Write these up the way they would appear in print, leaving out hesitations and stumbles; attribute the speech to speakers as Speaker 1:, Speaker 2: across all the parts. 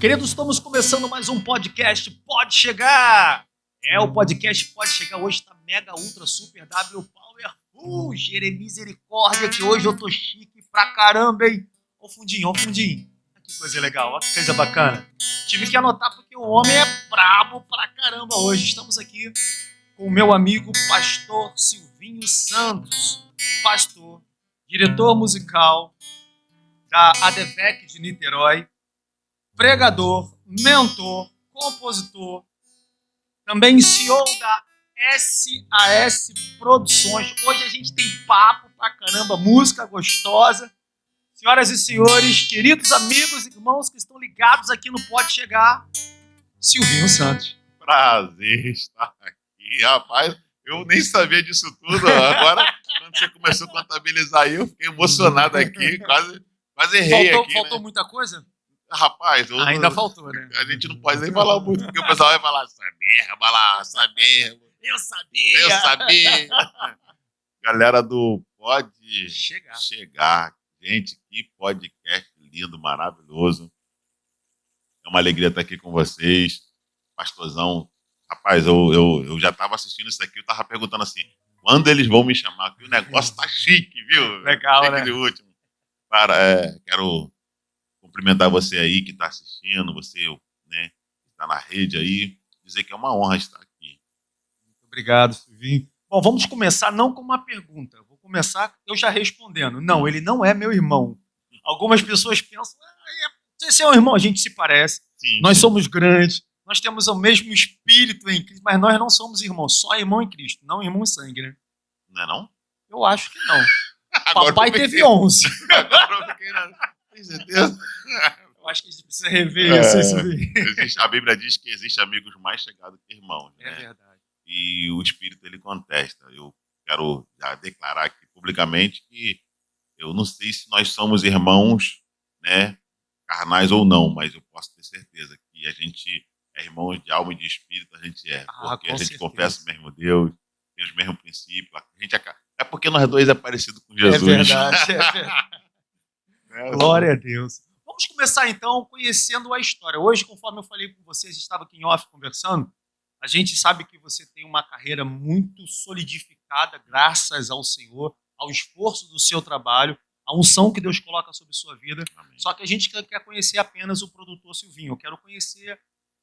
Speaker 1: Queridos, estamos começando mais um podcast Pode Chegar. O podcast Pode Chegar hoje está mega, ultra, super, W, power, misericórdia, que hoje eu tô chique pra caramba, hein? Ó o fundinho. Que coisa legal, ó que coisa bacana. Tive que anotar porque o homem é brabo pra caramba hoje. Estamos aqui com o meu amigo pastor Silvinho Santos. Pastor, diretor musical da ADVEC de Niterói, pregador, mentor, compositor, também CEO da SAS Produções. Hoje a gente tem papo pra caramba, música gostosa. Senhoras e senhores, queridos amigos e irmãos que estão ligados aqui no Pode Chegar, Silvinho Santos.
Speaker 2: Prazer estar aqui, rapaz. Eu nem sabia disso tudo. Agora, quando você começou a contabilizar aí, eu fiquei emocionado aqui, quase errei aqui.
Speaker 1: Faltou
Speaker 2: né?
Speaker 1: muita coisa?
Speaker 2: Rapaz,
Speaker 1: ainda faltou, né?
Speaker 2: A gente não pode nem falar muito, porque o pessoal vai falar, saber.
Speaker 1: Eu sabia.
Speaker 2: Galera do Pode
Speaker 1: Chegar.
Speaker 2: Gente, que podcast lindo, maravilhoso. É uma alegria estar aqui com vocês. Pastorzão, rapaz, eu já estava assistindo isso aqui, eu estava perguntando assim, quando eles vão me chamar? Porque o negócio tá chique, viu?
Speaker 1: Legal,
Speaker 2: chique
Speaker 1: né?
Speaker 2: de último. Cara, quero cumprimentar você aí que está assistindo, você, né, que está na rede aí, dizer que é uma honra estar aqui.
Speaker 1: Muito obrigado, Silvinho. Bom, vamos começar não com uma pergunta. Vou começar eu já respondendo. Não, ele não é meu irmão. Algumas pessoas pensam, esse é um irmão, a gente se parece.
Speaker 2: Sim,
Speaker 1: nós
Speaker 2: sim.
Speaker 1: somos grandes, nós temos o mesmo espírito em Cristo, mas nós não somos irmãos, só irmão em Cristo, não irmão em sangue, né?
Speaker 2: Não é não?
Speaker 1: Eu acho que não.
Speaker 2: Agora
Speaker 1: Papai
Speaker 2: eu fiquei-
Speaker 1: teve 11.
Speaker 2: Agora eu fiquei tem certeza?
Speaker 1: Eu acho que a gente precisa rever isso, hein, Silvinho?
Speaker 2: A Bíblia diz que existem amigos mais chegados que irmãos, né?
Speaker 1: É verdade.
Speaker 2: E o Espírito, ele contesta. Eu quero já declarar aqui publicamente que eu não sei se nós somos irmãos, né, carnais ou não, mas eu posso ter certeza que a gente é irmãos de alma e de espírito, a gente é. Porque
Speaker 1: com
Speaker 2: a gente
Speaker 1: certeza.
Speaker 2: confessa o mesmo Deus, tem os mesmos princípios. É porque nós dois é parecido com Jesus.
Speaker 1: É verdade.
Speaker 2: Né?
Speaker 1: Glória a Deus. Vamos começar então conhecendo a história. Hoje, conforme eu falei com vocês, estava aqui em off conversando, a gente sabe que você tem uma carreira muito solidificada, graças ao Senhor, ao esforço do seu trabalho, à unção que Deus coloca sobre sua vida.
Speaker 2: Amém.
Speaker 1: Só que a gente quer conhecer apenas o produtor Silvinho. Eu quero conhecer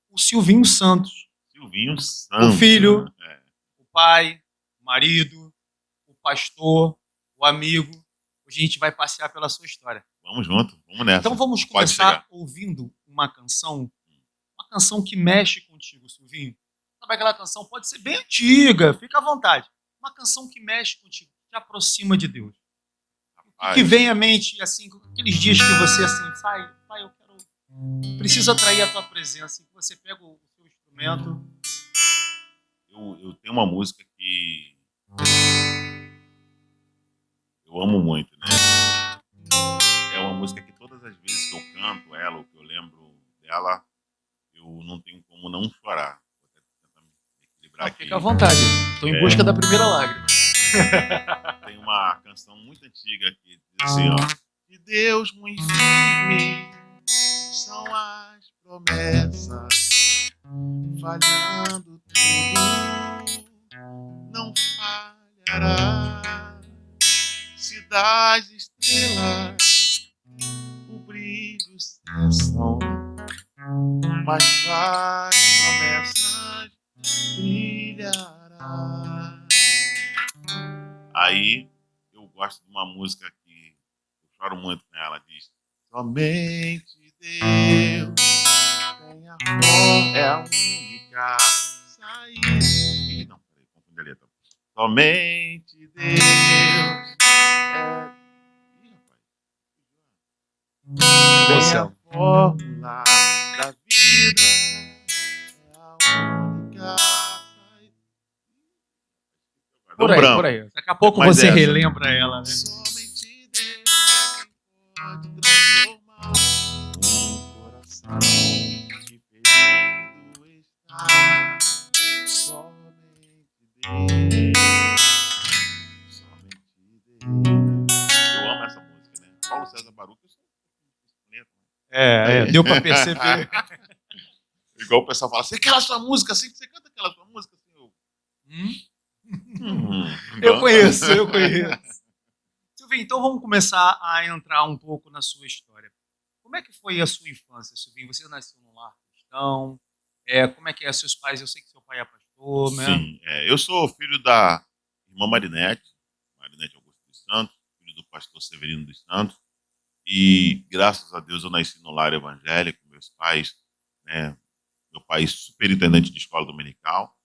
Speaker 1: o Silvinho Santos.
Speaker 2: Silvinho Santos.
Speaker 1: O filho,
Speaker 2: É.
Speaker 1: o pai, o marido, o pastor, o amigo. Hoje a gente vai passear pela sua história.
Speaker 2: Vamos junto, vamos nessa.
Speaker 1: Então vamos
Speaker 2: Pode
Speaker 1: começar
Speaker 2: chegar.
Speaker 1: ouvindo uma canção que mexe contigo, Silvinho. Sabe aquela canção? Pode ser bem antiga, fica à vontade. Uma canção que mexe contigo, que te aproxima de Deus.
Speaker 2: Rapaz,
Speaker 1: Que vem à mente, assim, aqueles dias que você, assim, pai, eu quero... Preciso atrair a tua presença. Que você pega o seu instrumento.
Speaker 2: eu tenho uma música que eu amo muito, né? É uma música que todas as vezes que eu canto ela, ou que eu lembro dela, eu não tenho como não chorar. Vou até tentar me equilibrar aqui.
Speaker 1: Fica à vontade. Estou em busca da primeira lágrima.
Speaker 2: Tem uma canção muito antiga que diz assim, ó. De Deus muito firme são as promessas, falhando tudo, não falhará. Se das estrelas o brilho cessam, mas as promessas brilhará. Aí eu gosto de uma música que eu choro muito nela, diz: somente Deus tem a força, é a única saída. Não, peraí, confundi a letra. Somente Deus é. Ih, rapaz. Tem a fórmula da vida, é a única saída.
Speaker 1: Por aí. Daqui a pouco
Speaker 2: Mas
Speaker 1: você
Speaker 2: essa.
Speaker 1: relembra ela, né?
Speaker 2: Somente Deus pode transformar um coração que ferido está. Somente Deus. Eu amo essa música, né? Paulo César Baruch, eu sou planeta.
Speaker 1: Deu para perceber.
Speaker 2: Igual o pessoal fala assim, aquela sua música, assim, você canta aquela sua música, assim,
Speaker 1: Eu
Speaker 2: então,
Speaker 1: conheço, eu conheço. Silvinho, então vamos começar a entrar um pouco na sua história. Como é que foi a sua infância, Silvinho? Você nasceu num lar cristão? Como é que é seus pais? Eu sei que seu pai é pastor, né?
Speaker 2: sim, eu sou filho da irmã Marinete Augusto dos Santos, filho do pastor Severino dos Santos, e graças a Deus eu nasci no lar evangélico, meus pais, né, meu pai superintendente de escola dominical.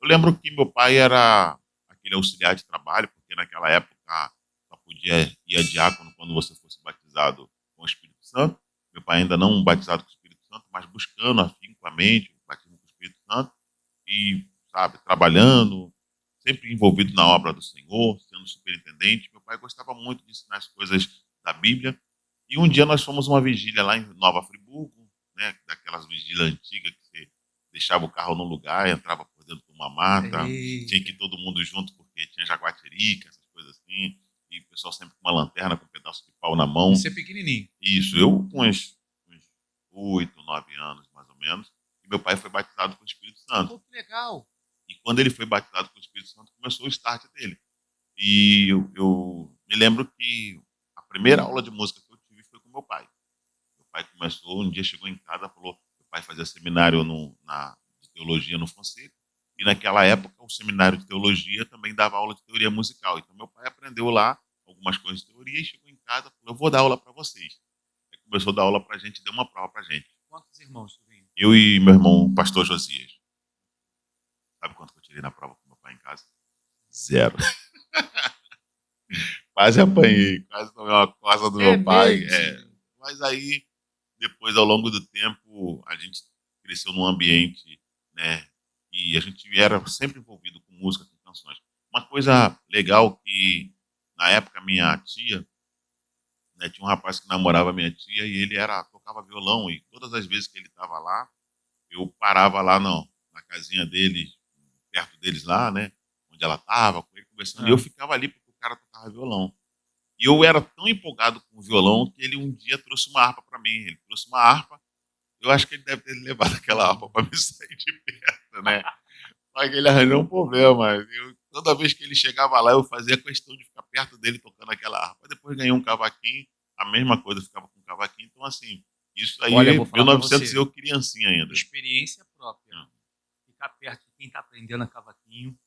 Speaker 2: Eu lembro que meu pai era aquele auxiliar de trabalho, porque naquela época só podia ir a diácono quando você fosse batizado com o Espírito Santo. Meu pai ainda não batizado com o Espírito Santo, mas buscando afincoamente o batismo com o Espírito Santo e, sabe, trabalhando, sempre envolvido na obra do Senhor, sendo superintendente. Meu pai gostava muito de ensinar as coisas da Bíblia. E um dia nós fomos uma vigília lá em Nova Friburgo, né, daquelas vigílias antigas que você deixava o carro no lugar, entrava por dentro de uma mata, tinha que ir todo mundo junto porque tinha jaguatirica, essas coisas assim, e o pessoal sempre com uma lanterna, com um pedaço de pau na mão.
Speaker 1: Você é pequenininho.
Speaker 2: Isso, eu com uns 8, 9 anos, mais ou menos, e meu pai foi batizado com o Espírito Santo.
Speaker 1: Pô, que legal.
Speaker 2: E quando ele foi batizado com o Espírito Santo, começou o start dele. E eu me lembro que a primeira aula de música que eu tive foi com meu pai. Meu pai começou, um dia chegou em casa, falou, meu pai fazia seminário de teologia no Fonseca, e naquela época o seminário de teologia também dava aula de teoria musical. Então meu pai aprendeu lá algumas coisas de teoria e chegou em casa e falou, eu vou dar aula para vocês. Aí começou a dar aula para a gente e deu uma prova para a gente.
Speaker 1: Quantos irmãos, Silvinho?
Speaker 2: Eu e meu irmão, o pastor Josias. Sabe quanto que eu tirei na prova com meu pai em casa? 0. Quase apanhei, quase tomei uma coça do meu pai.
Speaker 1: Mesmo?
Speaker 2: Mas aí, depois, ao longo do tempo, a gente cresceu num ambiente, né? E a gente era sempre envolvido com música, com canções. Uma coisa legal que, na época, minha tia, né, tinha um rapaz que namorava minha tia e ele tocava violão. E todas as vezes que ele estava lá, eu parava lá na casinha dele, perto deles lá, né? Onde ela estava, com ele conversando. E eu ficava ali porque o cara tocava violão. E eu era tão empolgado com o violão que ele um dia trouxe uma harpa para mim. Ele trouxe uma harpa. Eu acho que ele deve ter levado aquela harpa para me sair de perto, né? Mas ele arranjou um problema. Toda vez que ele chegava lá, eu fazia questão de ficar perto dele tocando aquela harpa. Depois ganhei um cavaquinho, a mesma coisa, eu ficava com um cavaquinho. Então, assim, isso aí,
Speaker 1: Olha, eu vou falar pra
Speaker 2: 1900
Speaker 1: você.
Speaker 2: eu criancinha ainda.
Speaker 1: Experiência própria. Ficar perto de quem está aprendendo a cavaquinho,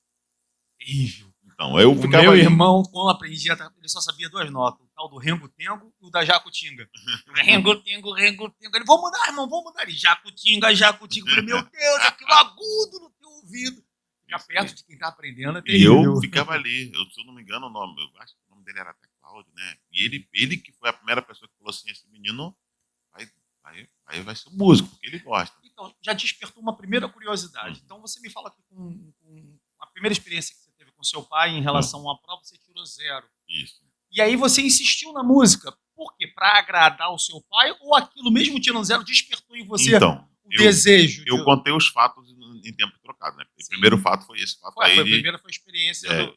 Speaker 1: terrível.
Speaker 2: Então, eu
Speaker 1: O
Speaker 2: ficava
Speaker 1: meu
Speaker 2: ali.
Speaker 1: irmão, quando aprendia, ele só sabia 2 notas. O tal do rengo-tengo e o da jacutinga. Rengo-tengo, rengo-tengo. Ele, vou mudar, irmão, vou mudar. Ele, jacutinga, jacutinga. Eu falei, meu Deus, aquilo agudo no teu ouvido. Ficar perto de quem está aprendendo é
Speaker 2: E
Speaker 1: terrível.
Speaker 2: eu ficava ali. Se eu não me engano, eu acho que o nome dele era até Cláudio, né? E ele que foi a primeira pessoa que falou assim, esse menino vai ser um músico, porque ele gosta.
Speaker 1: Então, já despertou uma primeira curiosidade. Então, você me fala que com a primeira experiência que você teve com seu pai em relação a uma prova, você tirou 0.
Speaker 2: Isso.
Speaker 1: E aí você insistiu na música. Por quê? Para agradar o seu pai ou aquilo mesmo tirando 0 despertou em você
Speaker 2: Então,
Speaker 1: o desejo?
Speaker 2: Eu contei os fatos em tempo trocado, né? O primeiro fato foi esse fato aí.
Speaker 1: A primeira foi a experiência do...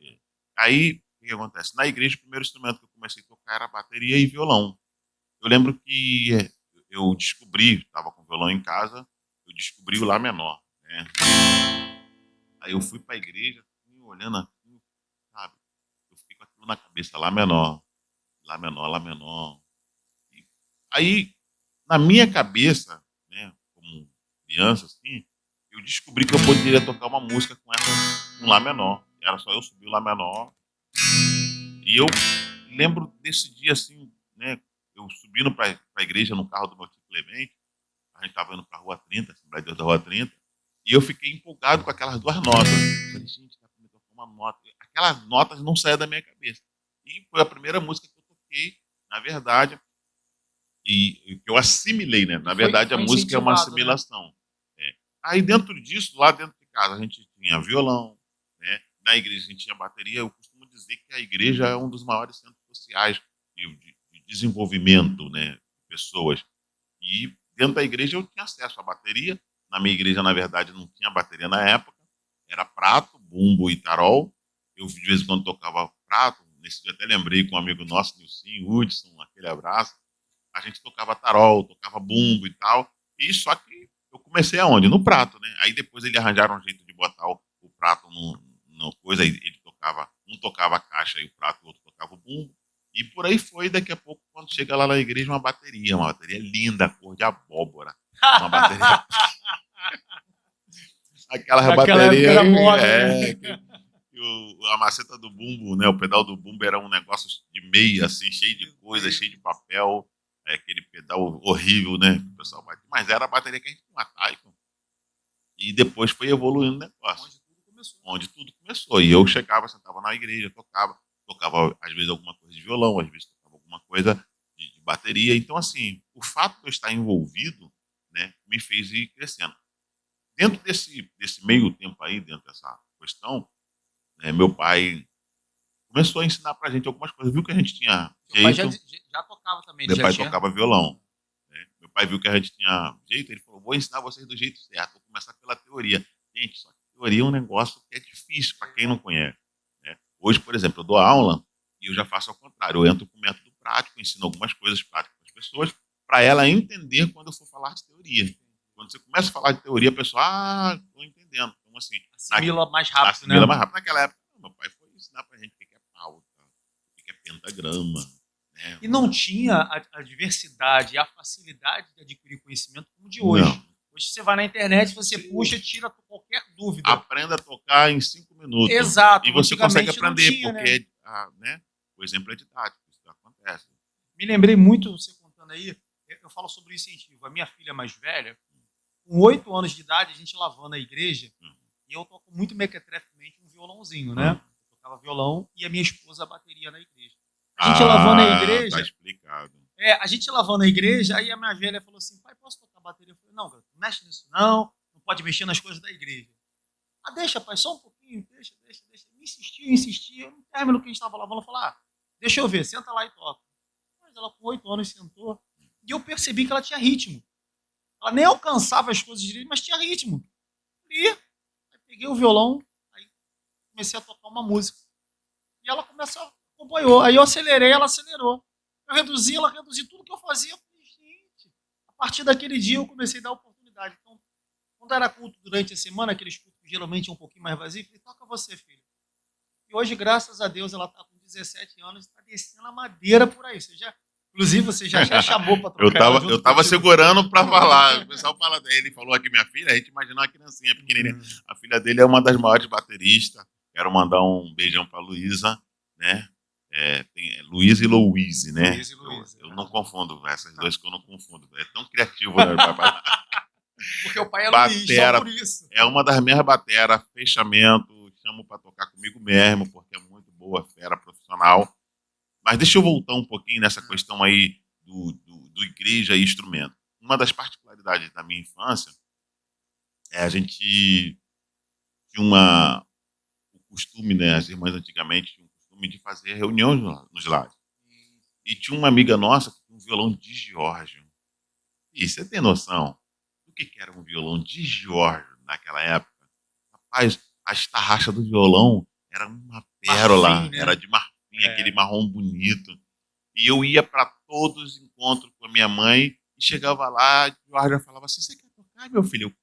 Speaker 2: Aí, o que acontece? Na igreja, o primeiro instrumento que eu comecei a tocar era bateria e violão. Eu lembro que eu descobri, estava com violão em casa, eu descobri o Lá menor, né? Aí eu fui para a igreja, olhando assim, sabe? Eu fiquei com aquilo na cabeça, Lá menor, Lá menor, Lá menor. E aí, na minha cabeça, né, como criança, assim, eu descobri que eu poderia tocar uma música com um Lá menor. Era só eu subir o Lá menor. E eu lembro desse dia, assim, né, eu subindo para a igreja no carro do meu tio Clemente, a gente estava indo para a Rua 30, Assembleia de Deus da Rua 30, e eu fiquei empolgado com aquelas 2 notas. Eu falei, gente, dá para me tocar uma nota. Aquelas notas não saíam da minha cabeça. E foi a primeira música que eu toquei, na verdade, e que eu assimilei, né? Na verdade, a música é uma assimilação. Né? Aí, dentro disso, lá dentro de casa, a gente tinha violão, né? Na igreja a gente tinha bateria. Eu costumo dizer que a igreja é um dos maiores centros sociais de desenvolvimento, né, de pessoas. E dentro da igreja eu tinha acesso à bateria. Na minha igreja, na verdade, não tinha bateria na época. Era prato, bumbo e tarol. Eu, de vez em quando, tocava prato. Nesse dia até lembrei com um amigo nosso, Nilson Hudson, aquele abraço. A gente tocava tarol, tocava bumbo e tal. E só que eu comecei aonde? No prato, né? Aí depois eles arranjaram um jeito de botar o prato no coisa, aí ele tocava, um tocava a caixa e o prato, o outro tocava o bumbo. E por aí foi, daqui a pouco, quando chega lá na igreja, uma bateria linda, cor de abóbora. Uma bateria. Aquela
Speaker 1: Naquela
Speaker 2: bateria.
Speaker 1: época era moda, né?
Speaker 2: A maceta do bumbo, né? O pedal do bumbo era um negócio de meia, assim, cheio de coisa, cheio de papel. Aquele pedal horrível, né? O pessoal bate. Mas era a bateria que a gente tinha, uma Taikon. E depois foi evoluindo o negócio. Onde tudo começou. E eu chegava, sentava na igreja, tocava às vezes alguma coisa de violão, às vezes tocava alguma coisa de bateria. Então, assim, o fato de eu estar envolvido, né, me fez ir crescendo. Dentro desse meio tempo aí, dentro dessa questão, né, meu pai começou a ensinar pra gente algumas coisas. Viu que a gente tinha
Speaker 1: Seu pai
Speaker 2: jeito.
Speaker 1: já tocava também.
Speaker 2: Meu
Speaker 1: já
Speaker 2: pai
Speaker 1: tinha...
Speaker 2: tocava violão. Né? Meu pai viu que a gente tinha jeito, ele falou, vou ensinar vocês do jeito certo, vou começar pela teoria. Gente, só que teoria é um negócio que é difícil para quem não conhece. Né? Hoje, por exemplo, eu dou aula e eu já faço ao contrário. Eu entro com método prático, ensino algumas coisas práticas para as pessoas, para ela entender quando eu for falar de teoria. Quando você começa a falar de teoria, a pessoa, estou entendendo. Então, assim,
Speaker 1: assimila mais rápido,
Speaker 2: assimila
Speaker 1: né?
Speaker 2: mais rápido. Naquela época, meu pai foi ensinar para a gente o que é pauta, o que é pentagrama. Né?
Speaker 1: E não tinha a diversidade e a facilidade de adquirir conhecimento como de hoje.
Speaker 2: Não.
Speaker 1: Hoje você vai na internet, você puxa, tira qualquer dúvida.
Speaker 2: Aprenda a tocar em 5 minutos.
Speaker 1: Exato.
Speaker 2: E você consegue aprender,
Speaker 1: tinha,
Speaker 2: porque né, o exemplo é didático, isso acontece.
Speaker 1: Me lembrei muito, você contando aí, eu falo sobre o incentivo. A minha filha mais velha, com 8 anos de idade, a gente lavando a igreja, e eu toco muito mequetrefemente um violãozinho, né? Eu tocava violão e a minha esposa bateria na igreja. A gente lavando a igreja...
Speaker 2: Tá explicado.
Speaker 1: A gente lavando a igreja, aí a minha velha falou assim, pai, posso tocar bateria? Eu falei, não, cara, não mexe nisso não pode mexer nas coisas da igreja. Ah, deixa, pai, só um pouquinho, deixa. Insistia, no término que a gente estava lavando, eu falei, deixa eu ver, senta lá e toca. Mas ela com 8 anos sentou, e eu percebi que ela tinha ritmo. Ela nem alcançava as coisas direito, mas tinha ritmo. E aí peguei o violão, aí comecei a tocar uma música. E ela acompanhou. Aí eu acelerei, ela acelerou. Eu reduzi, ela reduziu tudo que eu fazia. Eu falei, gente, a partir daquele dia eu comecei a dar oportunidade. Então, quando era culto durante a semana, aqueles cultos geralmente um pouquinho mais vazios, eu falei, toca você, filho. E hoje, graças a Deus, ela está com 17 anos e está descendo a madeira por aí. Inclusive, você já chamou para trocar.
Speaker 2: Eu tava segurando para falar. O pessoal fala dele, falou aqui minha filha, a gente imaginou uma criancinha pequenininha. A filha dele é uma das maiores bateristas. Quero mandar um beijão para Luísa, né? Tem Luísa e Louise, né?
Speaker 1: Luísa e Louise,
Speaker 2: eu não confundo, essas duas que eu não confundo. É tão criativo, né, papai?
Speaker 1: Porque o pai é
Speaker 2: batera,
Speaker 1: Luiz, só por isso.
Speaker 2: É uma das minhas bateras, fechamento, chamo para tocar comigo mesmo, porque é muito boa, fera, profissional. Mas deixa eu voltar um pouquinho nessa questão aí do igreja e instrumento. Uma das particularidades da minha infância a gente tinha o costume, né, as irmãs antigamente tinham o costume de fazer reuniões nos lares. E tinha uma amiga nossa que tinha um violão de Giorgio. E você tem noção do que era um violão de Giorgio naquela época? Rapaz, a estarracha do violão era uma pérola,
Speaker 1: marfim, né?
Speaker 2: Era de marfim, aquele marrom bonito. E eu ia para todos os encontros com a minha mãe e chegava lá, a Giorgio falava assim, você quer tocar, meu filho?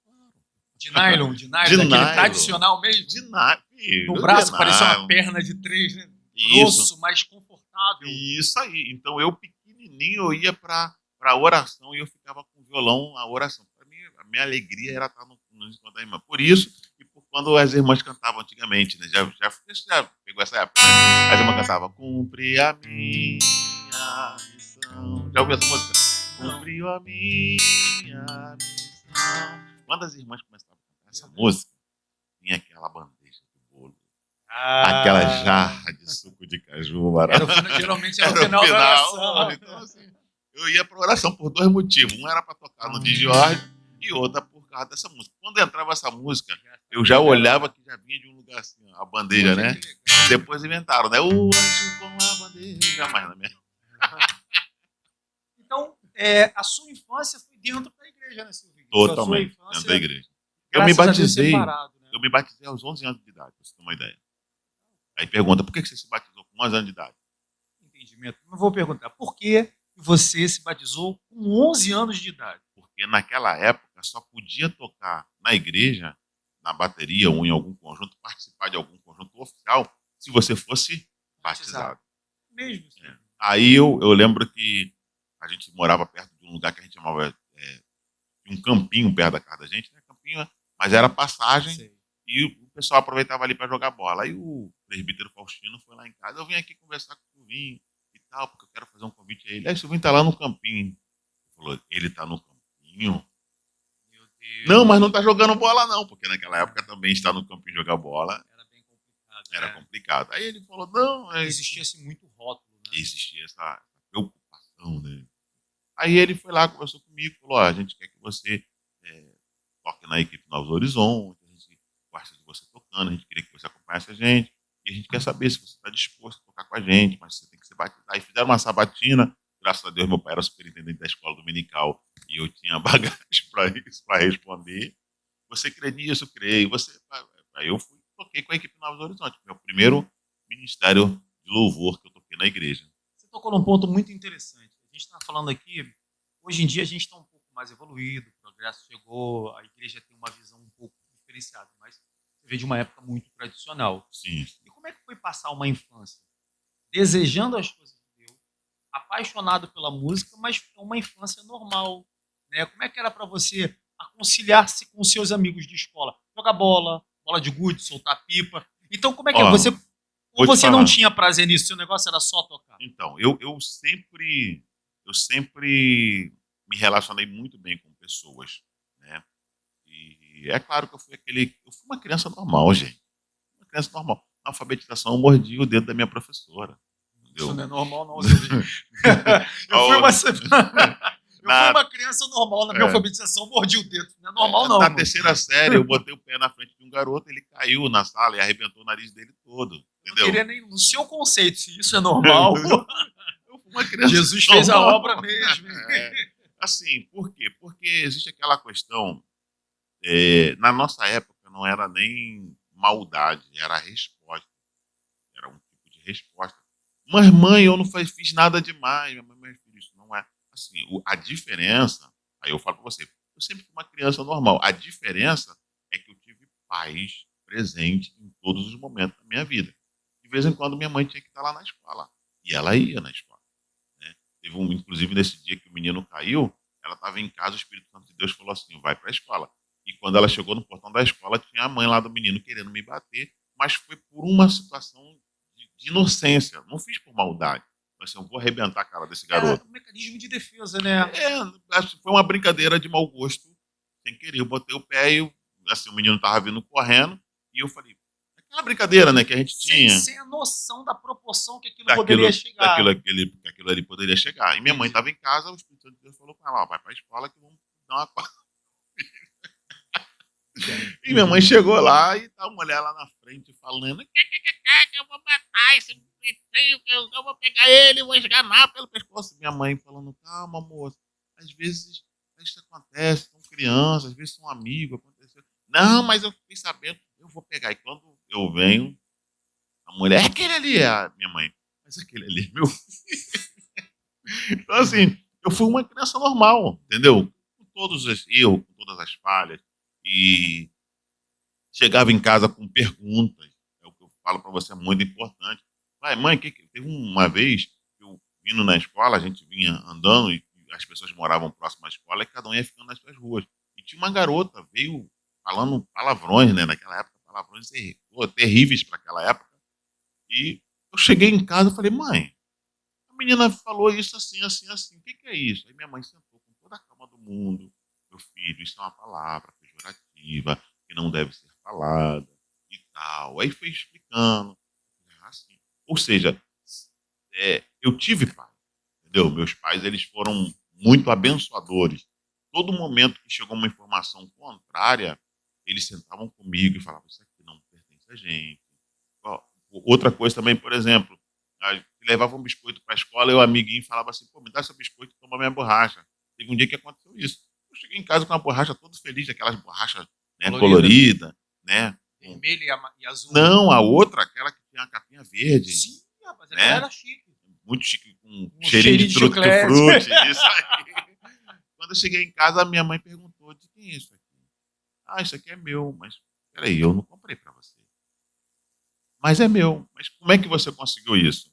Speaker 1: De nylon, daquele tradicional mesmo.
Speaker 2: De nylon.
Speaker 1: No braço parecia uma perna de 3, né? Grosso, mais confortável.
Speaker 2: Isso aí. Então eu pequenininho, eu ia para a oração e eu ficava com o violão, a oração. Para mim, a minha alegria era estar no encontro da irmã. Por isso, e por quando as irmãs cantavam antigamente, né? Já pegou essa época, né? As irmãs cantavam, cumpre a minha missão. Já ouviu essa música? Cumpriu a minha missão. Quando as irmãs começavam a cantar essa música, vinha aquela bandeja de bolo. Aquela jarra de suco de caju,
Speaker 1: geralmente era o final da oração.
Speaker 2: Então, assim, eu ia para oração por 2 motivos. Um era para tocar no de Jorge e outra por causa dessa música. Quando entrava essa música, eu já olhava que já vinha de um lugar assim, a bandeja, né? Depois inventaram, né? O anjo com a bandeja, mais na minha.
Speaker 1: Então, a sua infância foi dentro da igreja, né, Silvio?
Speaker 2: Totalmente, dentro da igreja. Eu me batizei aos 11 anos de idade, pra você ter uma ideia. Aí pergunta, por que você se batizou com 11 anos de idade?
Speaker 1: Entendimento. Não vou perguntar, por que você se batizou com 11 anos de idade?
Speaker 2: Porque naquela época mas só podia tocar na igreja, na bateria ou em algum conjunto, participar de algum conjunto oficial, se você fosse batizado.
Speaker 1: Mesmo.
Speaker 2: É. Aí eu lembro que a gente morava perto de um lugar que a gente chamava um campinho perto da casa da gente, né? Campinho, mas era passagem.
Speaker 1: Sei.
Speaker 2: E o pessoal aproveitava ali para jogar bola. Aí o presbítero Faustino foi lá em casa. Eu vim aqui conversar com o Silvinho e tal, porque eu quero fazer um convite a ele. Aí o Silvinho tá lá no campinho. Ele falou, ele tá no campinho?
Speaker 1: Meu Deus.
Speaker 2: Não, mas não tá jogando bola não, porque naquela época também estar no campinho jogar bola
Speaker 1: Era bem complicado.
Speaker 2: era complicado. Aí ele falou, não...
Speaker 1: Existia assim, muito rótulo, né?
Speaker 2: Existia essa preocupação, né? Aí ele foi lá, conversou comigo, falou, a gente quer que você toque na equipe Novos Horizontes, a gente gosta de você tocando, a gente queria que você acompanhasse a gente, e a gente quer saber se você está disposto a tocar com a gente, mas você tem que se batizar. Aí fizeram uma sabatina, graças a Deus meu pai era superintendente da escola dominical, e eu tinha bagagem para isso, para responder. Você crê nisso? Creio. Aí eu toquei com a equipe Novos Horizontes, meu primeiro ministério de louvor que eu toquei na igreja.
Speaker 1: Você tocou num ponto muito interessante. A gente está falando aqui, hoje em dia a gente está um pouco mais evoluído, o progresso chegou, a igreja tem uma visão um pouco diferenciada, mas você vê de uma época muito tradicional.
Speaker 2: Sim.
Speaker 1: E como é que foi passar uma infância desejando as coisas de Deus, apaixonado pela música, mas uma infância normal, né? Como é que era para você conciliar-se com seus amigos de escola? Jogar bola, bola de gude, soltar pipa. Então, como é que é? Você, ou você não tinha prazer nisso? Seu negócio era só tocar?
Speaker 2: Então, eu sempre me relacionei muito bem com pessoas, né? E é claro que eu fui uma criança normal, gente. Uma criança normal. Na alfabetização, eu mordi o dedo da minha professora. Entendeu?
Speaker 1: Isso não é normal, não. Eu fui uma criança normal na minha alfabetização, mordi o dedo. Não é normal, não.
Speaker 2: Na terceira série, eu botei o pé na frente de um garoto, ele caiu na sala e arrebentou o nariz dele todo. Entendeu?
Speaker 1: Eu queria nem no seu conceito, se isso é normal.
Speaker 2: Eu fui uma criança
Speaker 1: Jesus fez a obra mesmo.
Speaker 2: Assim, por quê? Porque existe aquela questão, na nossa época não era nem maldade, era resposta. Era um tipo de resposta. Mas, mãe, eu não fiz nada demais. Minha mãe, meu filho, isso não é. Assim, a diferença, aí eu falo pra você, eu sempre fui uma criança normal. A diferença é que eu tive pais presentes em todos os momentos da minha vida. De vez em quando minha mãe tinha que estar lá na escola. E ela ia na escola. Né? Teve inclusive, nesse dia que o menino caiu, ela estava em casa, o Espírito Santo de Deus falou assim, vai para a escola. E quando ela chegou no portão da escola, tinha a mãe lá do menino querendo me bater, mas foi por uma situação de inocência. Não fiz por maldade. Assim, eu vou arrebentar a cara desse garoto.
Speaker 1: É um mecanismo de defesa, né?
Speaker 2: Foi uma brincadeira de mau gosto, sem querer. Eu botei o pé e assim, o menino estava vindo correndo, e eu falei, aquela brincadeira, né, que a gente tinha.
Speaker 1: Sem a noção da proporção que aquilo poderia chegar.
Speaker 2: Que aquilo ali poderia chegar. E minha mãe estava em casa, o Espírito Santo de Deus falou com ela, vai para a escola que vamos dar uma quadra. E minha mãe chegou lá e tá a mulher lá na frente falando que eu vou matar esse pretinho, que eu vou pegar ele, vou esganar pelo pescoço. Minha mãe falando, calma, moça, às vezes isso acontece, são crianças, às vezes são amigos, aconteceu. Não, mas eu fiquei sabendo, eu vou pegar. E quando eu venho, a mulher, é aquele ali, minha mãe, mas aquele ali é meu filho. Então, assim, eu fui uma criança normal, entendeu? Com todos os erros, com todas as falhas. E chegava em casa com perguntas. É o que eu falo para você, é muito importante. Mãe, teve uma vez, eu vindo na escola, a gente vinha andando e as pessoas moravam próximo à escola e cada um ia ficando nas suas ruas. E tinha uma garota, veio falando palavrões, né? Naquela época, palavrões terríveis para aquela época. E eu cheguei em casa e falei, mãe, a menina falou isso assim, assim, assim. O que é isso? Aí minha mãe sentou com toda a calma do mundo. Meu filho, isso é uma palavra pejorativa, que não deve ser falada e tal. Aí foi explicando. Assim. Ou seja, eu tive pai, entendeu? Meus pais, eles foram muito abençoadores. Todo momento que chegou uma informação contrária, eles sentavam comigo e falavam, isso aqui não pertence a gente. Outra coisa também, por exemplo, levava um biscoito para a escola e o amiguinho falava assim, pô, me dá seu biscoito e toma minha borracha. Teve um dia que aconteceu isso. Eu cheguei em casa com uma borracha todo feliz, aquelas borrachas, né, colorida, né?
Speaker 1: Vermelha e azul.
Speaker 2: Não, a outra, aquela que tinha uma capinha verde.
Speaker 1: Sim, rapaz,
Speaker 2: né?
Speaker 1: Era chique.
Speaker 2: Muito chique, com cheirinho de tutti-frutti, isso aí. Quando eu cheguei em casa, a minha mãe perguntou, falou, de quem é isso aqui? Ah, isso aqui é meu, mas peraí, eu não comprei para você. Mas é meu. Mas como é que você conseguiu isso?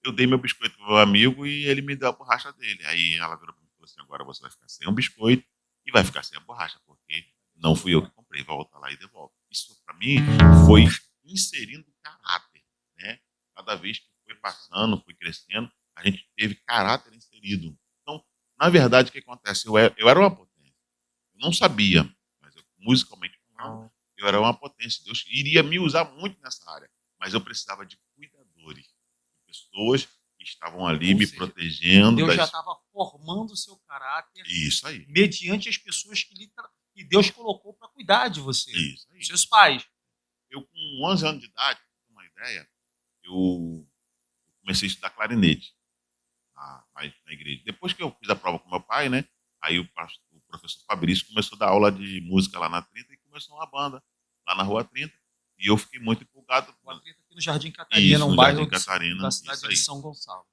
Speaker 2: Eu dei meu biscoito pro meu amigo e ele me deu a borracha dele. Aí ela virou para mim e falou assim, agora você vai ficar sem um biscoito e vai ficar sem a borracha, porque não fui eu que comprei, volta lá e devolve. Isso para mim foi inserindo caráter, né? Cada vez que foi passando, foi crescendo, a gente teve caráter inserido. Então, na verdade, o que acontece? Eu era uma potência. Eu não sabia, mas musicalmente falando, eu era uma potência. Deus iria me usar muito nessa área, mas eu precisava de cuidadores, de pessoas que estavam ali
Speaker 1: Ou
Speaker 2: me
Speaker 1: seja,
Speaker 2: protegendo.
Speaker 1: Deus já estava formando o seu caráter
Speaker 2: Isso aí,
Speaker 1: mediante as pessoas que Deus colocou para cuidar de você.
Speaker 2: isso aí.
Speaker 1: Seus pais.
Speaker 2: Eu, com 11 anos de idade, pra ter uma ideia, eu comecei a estudar clarinete na igreja. Depois que eu fiz a prova com meu pai, né? Aí o professor Fabrício começou a dar aula de música lá na 30 e começou uma banda lá na Rua 30. E eu fiquei muito empolgado.
Speaker 1: Rua 30 aqui no Jardim Catarina,
Speaker 2: Isso,
Speaker 1: um
Speaker 2: no
Speaker 1: bairro
Speaker 2: Jardim Catarina,
Speaker 1: da
Speaker 2: isso
Speaker 1: cidade
Speaker 2: aí.
Speaker 1: de São Gonçalo.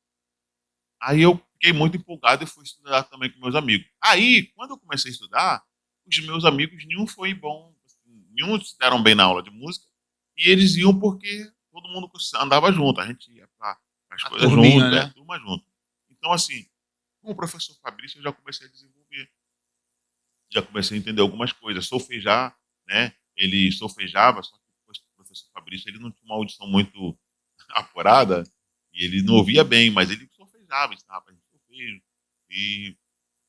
Speaker 2: Aí eu fiquei muito empolgado e fui estudar também com meus amigos. Aí, quando eu comecei a estudar, os meus amigos, nenhum foi bom, assim, nenhum se deram bem na aula de música, e eles iam porque todo mundo andava junto, a gente ia para as
Speaker 1: A
Speaker 2: coisas
Speaker 1: turminha,
Speaker 2: junto,
Speaker 1: né?
Speaker 2: turma junto. Então, assim, com o professor Fabrício eu já comecei a desenvolver, já comecei a entender algumas coisas, solfejar, né? Ele solfejava, só que depois o professor Fabrício ele não tinha uma audição muito apurada, e ele não ouvia bem, mas ele solfejava, ensinava pra gente solfejo. E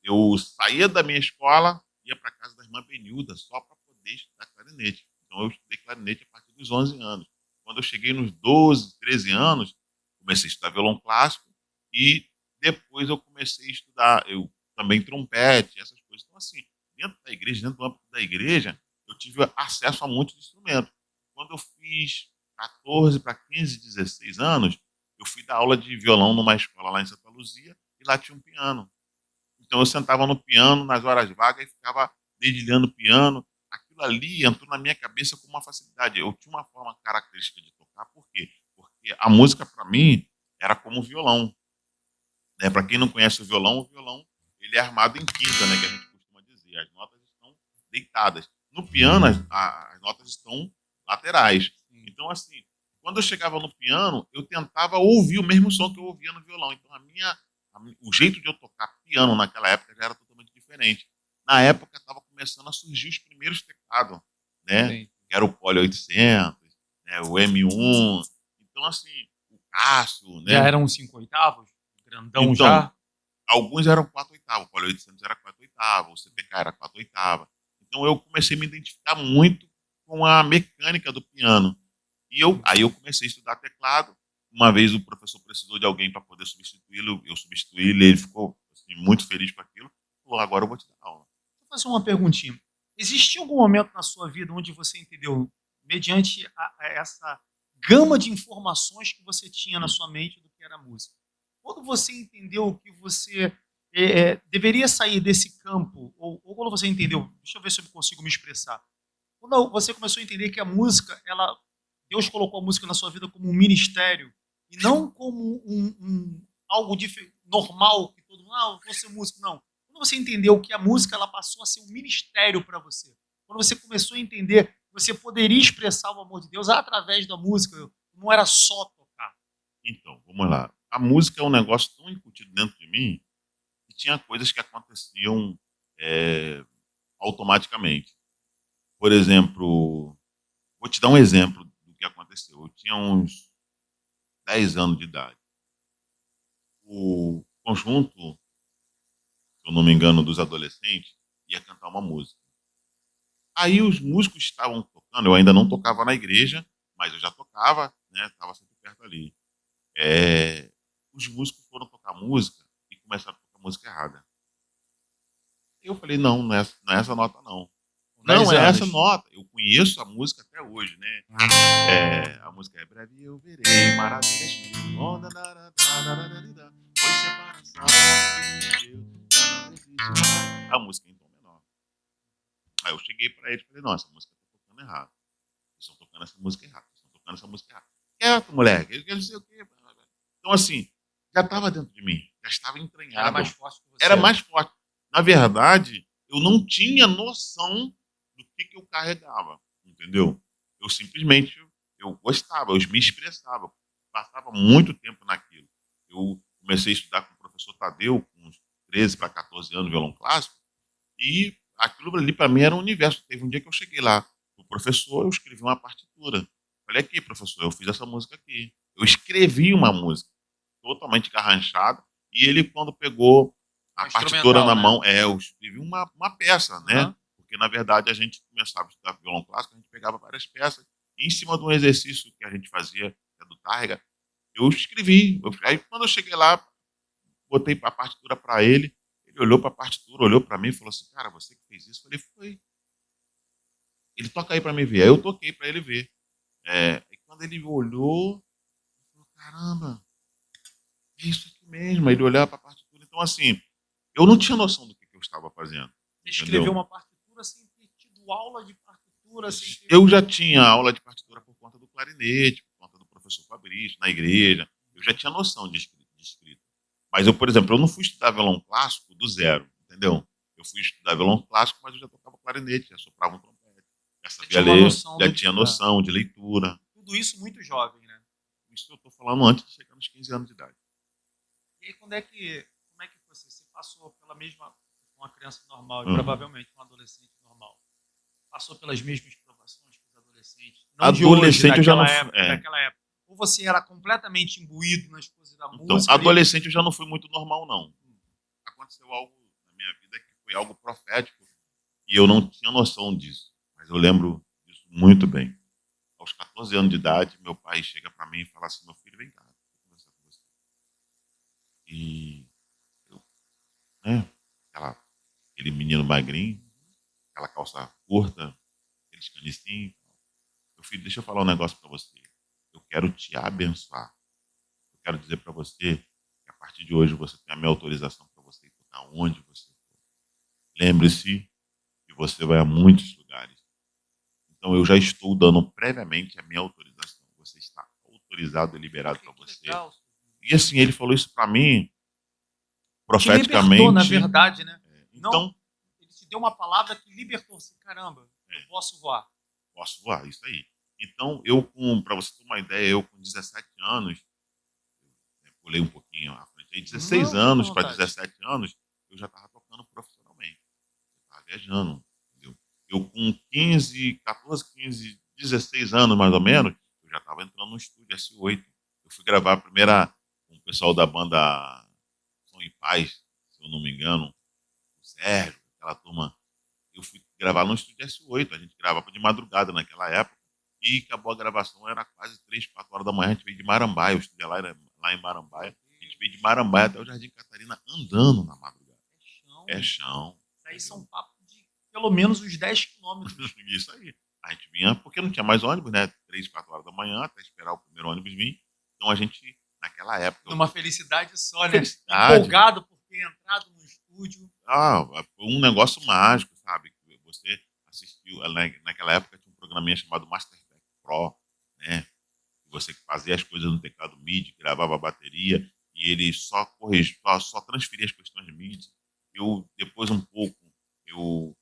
Speaker 2: eu saía da minha escola, ia para casa da irmã Benilda, só para poder estudar clarinete. Então eu estudei clarinete a partir dos 11 anos. Quando eu cheguei nos 12, 13 anos, comecei a estudar violão clássico e depois eu comecei a estudar eu também trompete, essas coisas. Então, assim, dentro da igreja, dentro do âmbito da igreja, eu tive acesso a muitos instrumentos. Quando eu fiz 14 para 15, 16 anos, eu fui dar aula de violão numa escola lá em Santa Luzia e lá tinha um piano. Então eu sentava no piano nas horas vagas e ficava dedilhando o piano. Aquilo ali entrou na minha cabeça com uma facilidade. Eu tinha uma forma característica de tocar. Por quê? Porque a música, para mim, era como o violão. Né? Para quem não conhece o violão ele é armado em quinta, né? Que a gente costuma dizer. As notas estão deitadas. No piano, as notas estão laterais. Então, assim, quando eu chegava no piano, eu tentava ouvir o mesmo som que eu ouvia no violão. Então, o jeito de eu tocar piano naquela época já era totalmente diferente. Na época, estava começando a surgir os primeiros teclados, né?
Speaker 1: Sim.
Speaker 2: Que era o Poly 800, né? O M1. Então, assim, o Cássio, né?
Speaker 1: Já eram os 5/8? Grandão
Speaker 2: Então,
Speaker 1: já?
Speaker 2: alguns eram 4/8, o Poly 800 era 4/8, o CPK era 4/8. Então eu comecei a me identificar muito com a mecânica do piano. Aí eu comecei a estudar teclado. Uma vez o professor precisou de alguém para poder substituí-lo, eu substituí ele ficou assim, muito feliz com aquilo. Falou, agora eu vou te dar aula.
Speaker 1: Vou fazer uma perguntinha. Existiu algum momento na sua vida onde você entendeu, mediante a essa gama de informações que você tinha na sua mente do que era música, quando você entendeu que você deveria sair desse campo, ou quando você entendeu, deixa eu ver se eu consigo me expressar, quando você começou a entender que a música, Deus colocou a música na sua vida como um ministério e não como algo normal que todo mundo, eu vou ser músico, não. Quando você entendeu que a música ela passou a ser um ministério para você, quando você começou a entender que você poderia expressar o amor de Deus através da música, não era só tocar.
Speaker 2: Então, vamos lá. A música é um negócio tão incutido dentro de mim que tinha coisas que aconteciam automaticamente. Por exemplo, vou te dar um exemplo do que aconteceu. Eu tinha uns 10 anos de idade. O conjunto, se eu não me engano, dos adolescentes, ia cantar uma música. Aí os músicos estavam tocando, eu ainda não tocava na igreja, mas eu já tocava, né? Estava sempre perto ali. Os músicos foram tocar música e começaram a tocar música errada. Eu falei, não é essa nota não. Não,
Speaker 1: 10
Speaker 2: é essa
Speaker 1: anos.
Speaker 2: nota. Eu conheço a música até hoje, né? A música é Breve eu verei, maravilhas foi separação de Deus, já não existe mais. A música é em tom menor. Aí eu cheguei pra ele e falei, não, essa música tá tocando errado. Eles estão tocando essa música errada. Eles estão tocando essa música errada. Quieto, moleque. Ele não sei o quê. Então, assim, já estava dentro de mim. Já estava entranhado.
Speaker 1: Era mais forte que você.
Speaker 2: Era mais forte. Na verdade, eu não tinha noção do que eu carregava, entendeu? Eu simplesmente, eu gostava, eu me expressava, passava muito tempo naquilo. Eu comecei a estudar com o professor Tadeu, com uns 13 para 14 anos, violão clássico, e aquilo ali para mim era um universo. Teve um dia que eu cheguei lá, o professor, eu escrevi uma partitura. Falei, aqui, professor, eu fiz essa música aqui. Eu escrevi uma música totalmente garranchada, e ele, quando pegou a partitura na mão, eu escrevi uma peça, né? Porque, na verdade, a gente começava a estudar violão clássico, a gente pegava várias peças, e em cima de um exercício que a gente fazia, que é do Tárrega, eu escrevi. Aí, quando eu cheguei lá, botei a partitura para ele, ele olhou para a partitura, olhou para mim e falou assim, cara, você que fez isso? Eu falei, foi. Ele toca aí para mim ver. Aí eu toquei para ele ver. E quando ele olhou, ele falou, caramba, é isso aqui mesmo. Aí ele olhava para a partitura. Então, assim, eu não tinha noção do que eu estava fazendo.
Speaker 1: Escreveu uma partitura sem ter tido aula de partitura?
Speaker 2: Eu já tinha aula de partitura por conta do clarinete, por conta do professor Fabrício, na igreja. Eu já tinha noção de escrita. Mas eu, por exemplo, eu não fui estudar violão clássico do zero, entendeu? Eu fui estudar violão clássico, mas eu já tocava clarinete, já soprava um trompete, já sabia ler, já tinha noção de leitura.
Speaker 1: Tudo isso muito jovem, né?
Speaker 2: Isso eu estou falando antes de chegar nos 15 anos de idade.
Speaker 1: E aí, como é que você passou pela mesma, uma criança normal e provavelmente um adolescente normal, passou pelas mesmas provações que os adolescentes? Não
Speaker 2: adolescente
Speaker 1: de hoje,
Speaker 2: eu já não
Speaker 1: naquela época. Ou você era completamente imbuído nas coisas da música?
Speaker 2: Então, adolescente eu já não fui muito normal, não. Aconteceu algo na minha vida que foi algo profético e eu não tinha noção disso. Mas eu lembro disso muito bem. Aos 14 anos de idade, meu pai chega para mim e fala assim, meu filho, vem cá, vou conversar com você. E eu, né, aquele menino magrinho, aquela calça curta, aqueles canicinhos. Meu filho, deixa eu falar um negócio para você. Eu quero te abençoar. Eu quero dizer para você que a partir de hoje você tem a minha autorização para você ir tocar onde você for. Lembre-se que você vai a muitos lugares. Então eu já estou dando previamente a minha autorização. Você está autorizado e liberado para você. Legal. E assim, ele falou isso para mim profeticamente.
Speaker 1: Libertou, na verdade, né?
Speaker 2: Então,
Speaker 1: não, ele te deu uma palavra que libertou você. Caramba, eu posso voar.
Speaker 2: Posso voar, isso aí. Então, para você ter uma ideia, eu com 17 anos, pulei um pouquinho à frente, aí 16 anos para 17 anos, eu já estava tocando profissionalmente. Eu estava viajando, entendeu? Eu com 14, 15, 16 anos mais ou menos, eu já estava entrando no estúdio S8. Eu fui gravar a primeira com o pessoal da banda Som e Paz, se eu não me engano, o Sérgio, aquela turma. Eu fui gravar no estúdio S8, a gente gravava de madrugada naquela época, e acabou a gravação, era quase 3, 4 horas da manhã, a gente veio de Marambaia, o estúdio lá em Marambaia, a gente veio de Marambaia até o Jardim Catarina andando na madrugada. É chão.
Speaker 1: Aí são papos de pelo menos uns 10 quilômetros.
Speaker 2: Isso aí. A gente vinha, porque não tinha mais ônibus, né? 3, 4 horas da manhã, até esperar o primeiro ônibus vir. Então a gente, naquela época...
Speaker 1: Numa felicidade só, né? Empolgado por ter entrado no estúdio.
Speaker 2: Foi um negócio mágico, sabe? Você assistiu, naquela época tinha um programinha chamado Masterback Pro, né? Você fazia as coisas no teclado MIDI, gravava a bateria e ele só corrigia, só transferia as questões de MIDI. Depois um pouco, eu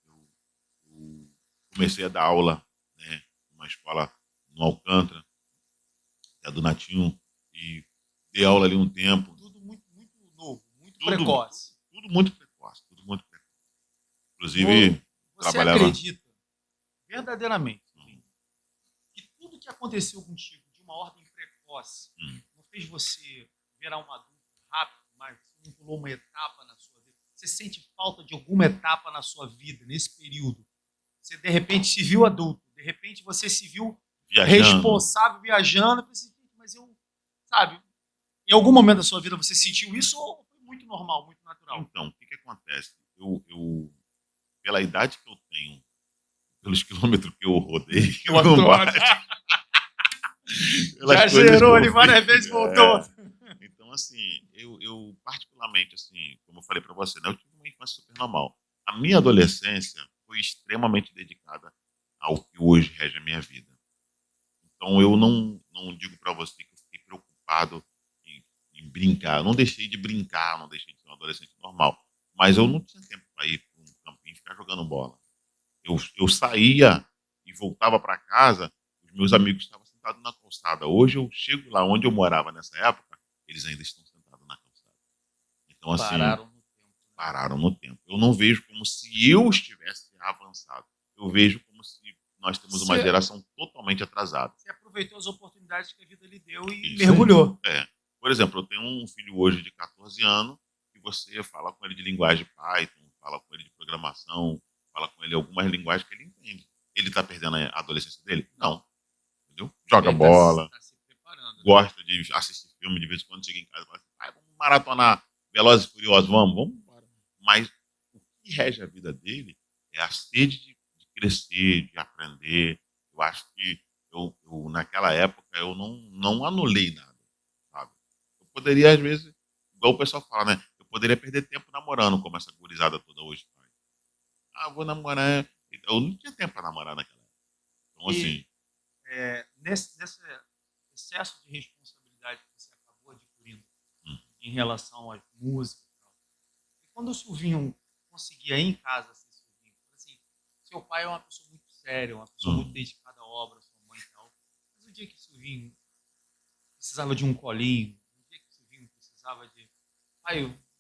Speaker 2: comecei a dar aula, né, numa escola no Alcântara, que é do Natinho, e dei aula ali um tempo.
Speaker 1: Tudo muito, muito novo, muito precoce.
Speaker 2: Tudo muito precoce, tudo muito precoce. Inclusive,
Speaker 1: você acredita verdadeiramente que tudo que aconteceu contigo de uma ordem precoce não fez você virar um adulto rápido, mas não pulou uma etapa na sua vida? Você sente falta de alguma etapa na sua vida, nesse período? Você, de repente, se viu adulto, de repente você se viu responsável, viajando, mas eu, sabe, em algum momento da sua vida você sentiu isso ou foi muito normal, muito natural?
Speaker 2: Então, o que acontece? Eu pela idade que eu tenho, pelos quilômetros que eu rodei,
Speaker 1: já gerou ele várias vezes, voltou.
Speaker 2: Então, assim, eu particularmente, assim, como eu falei para você, né, eu tive uma infância super normal. A minha adolescência foi extremamente dedicada ao que hoje rege a minha vida. Então, eu não digo para você que eu fiquei preocupado em brincar. Eu não deixei de brincar, não deixei de ser um adolescente normal. Mas eu não tinha tempo para ir para um campinho ficar jogando bola. Eu saía e voltava para casa, os meus amigos estavam sentados na calçada. Hoje eu chego lá onde eu morava nessa época, eles ainda estão sentados na calçada. Então, assim,
Speaker 1: Pararam no tempo. Né?
Speaker 2: pararam no tempo. Eu não vejo como se eu estivesse avançado. Eu vejo como se nós temos uma geração totalmente atrasada.
Speaker 1: Você aproveitou as oportunidades que a vida lhe deu e
Speaker 2: Isso
Speaker 1: mergulhou.
Speaker 2: É. Por exemplo, eu tenho um filho hoje de 14 anos e você fala com ele de linguagem Python, fala com ele de programação, fala com ele algumas linguagens que ele entende. Ele está perdendo a adolescência dele? Não. Entendeu? Joga
Speaker 1: Ele
Speaker 2: bola,
Speaker 1: tá se preparando.
Speaker 2: gosta de assistir filme de vez em quando, chega em casa e fala assim, "Pai, vamos maratonar Velozes e Furiosos, vamos embora." Mas o que rege a vida dele é a sede de crescer, de aprender. Eu acho que naquela época, eu não anulei nada, sabe? Eu poderia, às vezes, igual o pessoal fala, né? Eu poderia perder tempo namorando, como essa gurizada toda hoje faz. Ah, vou namorar. Eu não tinha tempo para namorar naquela época. Então, assim,
Speaker 1: Nesse excesso de responsabilidade que você acabou adquirindo
Speaker 2: hum,
Speaker 1: em relação às músicas e tal, e quando o Silvinho conseguia ir em casa ser Silvinho, assim, seu pai é uma pessoa muito séria, uma pessoa muito
Speaker 2: hum,
Speaker 1: dedicada à obra, sua mãe e tal, mas o dia que o Silvinho precisava de um colinho, o dia que o Silvinho precisava de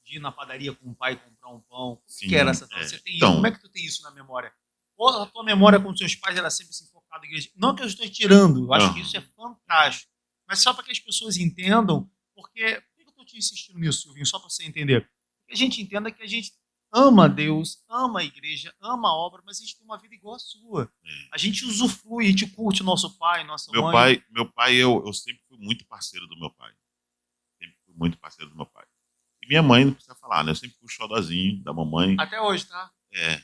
Speaker 1: ir na padaria com o pai comprar um pão, como é que era
Speaker 2: sim.
Speaker 1: essa tal? Você tem isso? Como
Speaker 2: Então,
Speaker 1: é que tu tem isso na memória? Ou a tua memória com seus pais era sempre assim, focada na igreja? Não que eu estou tirando, eu acho que isso é
Speaker 2: aham,
Speaker 1: fantástico. Mas só para que as pessoas entendam, porque. Por que eu estou te insistindo nisso, Silvinho? Só para você entender. Que a gente entenda que a gente ama Deus, ama a igreja, ama a obra, mas a gente tem uma vida igual a sua. A gente usufrui, a gente curte nosso pai, nossa mãe.
Speaker 2: meu pai, eu sempre fui muito parceiro do meu pai. Sempre fui muito parceiro do meu pai. E minha mãe, não precisa falar, né? Eu sempre fui o xodozinho da mamãe.
Speaker 1: Até hoje, tá?
Speaker 2: É.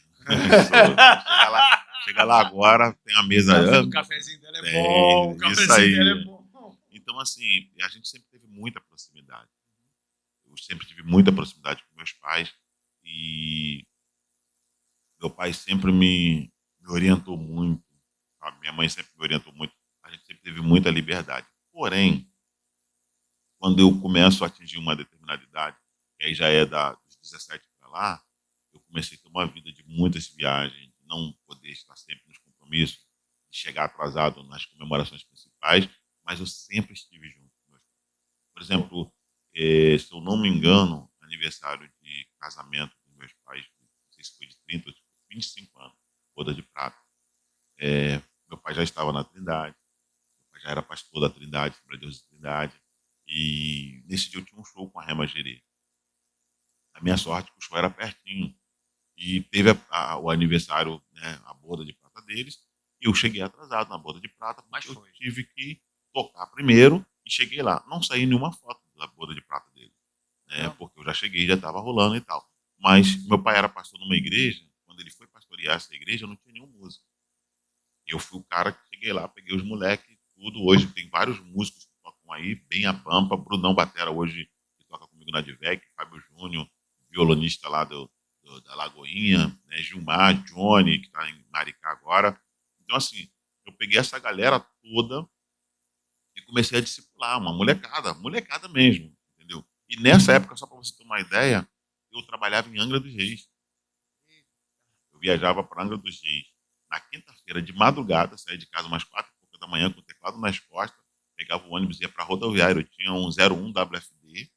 Speaker 2: Chega lá agora, tem a mesa.
Speaker 1: O cafezinho dela é bom, o
Speaker 2: Isso
Speaker 1: cafezinho dela é
Speaker 2: aí.
Speaker 1: bom.
Speaker 2: Então, assim, a gente sempre teve muita proximidade. Eu sempre tive muita proximidade com meus pais. E meu pai sempre me orientou muito. Sabe? Minha mãe sempre me orientou muito. A gente sempre teve muita liberdade. Porém, quando eu começo a atingir uma determinada idade, que aí já é dos 17 para lá, eu comecei a ter uma vida de muitas viagens, de não poder estar sempre nos compromissos, de chegar atrasado nas comemorações principais, mas eu sempre estive junto com meus pais. Por exemplo, se eu não me engano, aniversário de casamento dos meus pais, não sei se foi de 30 ou de 25 anos, boda de prata. Meu pai já estava na Trindade, meu pai já era pastor da Trindade, Assembleia de Deus de Trindade, e nesse dia eu tinha um show com a Rema Gerê. A minha sorte, que o show era pertinho. E teve o aniversário, né, a boda de prata deles, e eu cheguei atrasado na boda de prata,
Speaker 1: Mas
Speaker 2: porque eu
Speaker 1: foi.
Speaker 2: tive que tocar primeiro e cheguei lá. Não saí nenhuma foto da boda de prata deles, né,
Speaker 1: Não.
Speaker 2: porque eu já cheguei, já estava rolando e tal. Mas meu pai era pastor numa igreja, quando ele foi pastorear essa igreja, eu não tinha nenhum músico. Eu fui o cara que cheguei lá, peguei os moleques, tudo. Hoje tem vários músicos que tocam aí, bem a pampa. Brunão Batera hoje, que toca comigo na Divec, Fábio Júnior, violonista lá da Lagoinha, né? Gilmar, Johnny, que está em Maricá agora. Então, assim, eu peguei essa galera toda e comecei a discipular, uma molecada mesmo, entendeu? E nessa época, só para você ter uma ideia, eu trabalhava em Angra dos Reis. Eu viajava para Angra dos Reis na quinta-feira de madrugada, saía de casa umas 4 e pouca da manhã com o teclado nas costas, pegava o ônibus e ia para a rodoviária. Eu tinha um 01 WFD.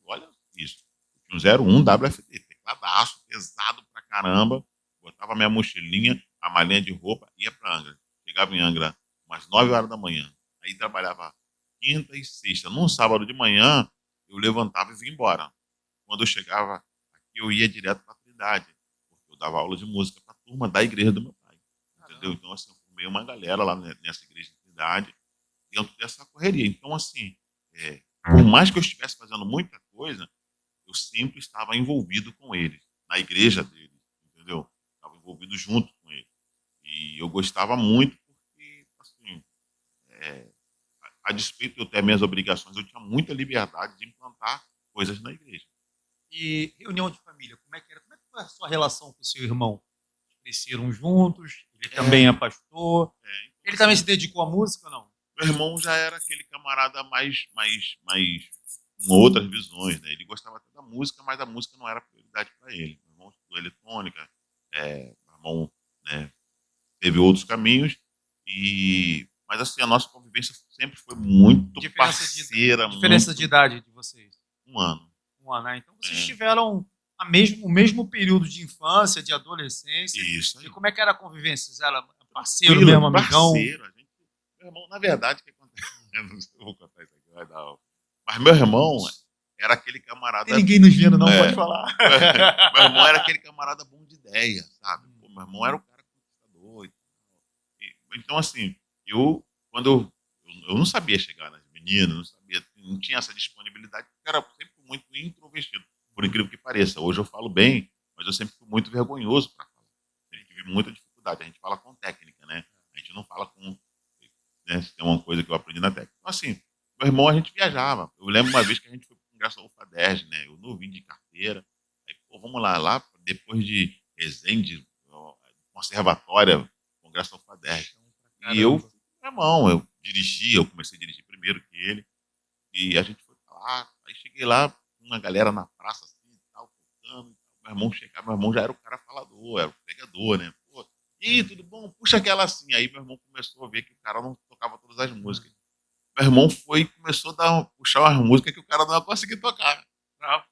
Speaker 2: Olha isso. Eu tinha um 01 WFD, tecladaço, pesado pra caramba. Botava minha mochilinha, a malinha de roupa, ia para Angra. Chegava em Angra umas 9 horas da manhã. Aí trabalhava quinta e sexta. Num sábado de manhã, eu levantava e vinha embora. Quando eu chegava aqui, eu ia direto para a Trindade, porque eu dava aula de música para a turma da igreja do meu pai. Entendeu? Então, assim, eu formei uma galera lá nessa igreja de Trindade, dentro dessa correria. Então, assim, por mais que eu estivesse fazendo muita coisa, eu sempre estava envolvido com eles, na igreja deles, entendeu? Estava envolvido junto com eles. E eu gostava muito porque, assim, é, a despeito de eu ter minhas obrigações, eu tinha muita liberdade de implantar coisas na igreja.
Speaker 1: E reunião de família, como é que era? Como é que foi a sua relação com o seu irmão? Cresceram juntos, ele também é pastor.
Speaker 2: Então,
Speaker 1: Ele também
Speaker 2: assim,
Speaker 1: se dedicou à música ou não?
Speaker 2: meu irmão já era aquele camarada mais com outras visões, né? Ele gostava até da música, mas a música não era prioridade para ele. Meu irmão estudou eletrônica, Meu irmão, né, teve outros caminhos, mas assim, a nossa convivência sempre foi muito parceira,
Speaker 1: Diferença de
Speaker 2: muito.
Speaker 1: idade de vocês?
Speaker 2: Um ano.
Speaker 1: Um ano, né? Então vocês
Speaker 2: É,
Speaker 1: tiveram o mesmo período de infância, de adolescência.
Speaker 2: isso
Speaker 1: E
Speaker 2: aí.
Speaker 1: como é que era a convivência? Vocês eram parceiro
Speaker 2: Tranquilo,
Speaker 1: mesmo, amigão?
Speaker 2: parceiro. Meu irmão, na verdade, o que acontece? Eu não sei, eu vou contar isso aqui, vai dar. Mas meu irmão era aquele
Speaker 1: Tem
Speaker 2: camarada.
Speaker 1: ninguém nos vendo, não,
Speaker 2: É,
Speaker 1: pode falar.
Speaker 2: meu irmão era aquele camarada bom de ideia, sabe? Pô, meu irmão era o cara conquistador e tal. Então, assim, eu, quando eu não sabia chegar nas meninas, não sabia, não tinha essa disponibilidade, porque eu era sempre muito introvertido, por incrível que pareça. Hoje eu falo bem, mas eu sempre fui muito vergonhoso para falar. Sempre tive muita dificuldade. A gente fala com técnica, né? A gente não fala com. Né, se tem uma coisa que eu aprendi na técnica. Então, assim, meu irmão, a gente viajava. Eu lembro uma vez que a gente foi para o Congresso da UFADERJ, né? Eu novinho de carteira. Aí, pô, vamos lá depois de Resende, conservatória, Congresso da UFADERJ. E eu,
Speaker 1: Caramba.
Speaker 2: meu irmão, eu dirigi, eu comecei a dirigir primeiro que ele. E a gente foi pra lá. Aí cheguei lá, uma galera na praça assim, e tal, tocando. Meu irmão chegava, meu irmão já era o cara falador, era o pregador, né? Pô, e aí, tudo bom? Puxa aquela assim. Aí meu irmão começou a ver que o cara não tocava todas as músicas. Meu irmão foi e começou a puxar umas músicas que o cara não ia conseguir tocar.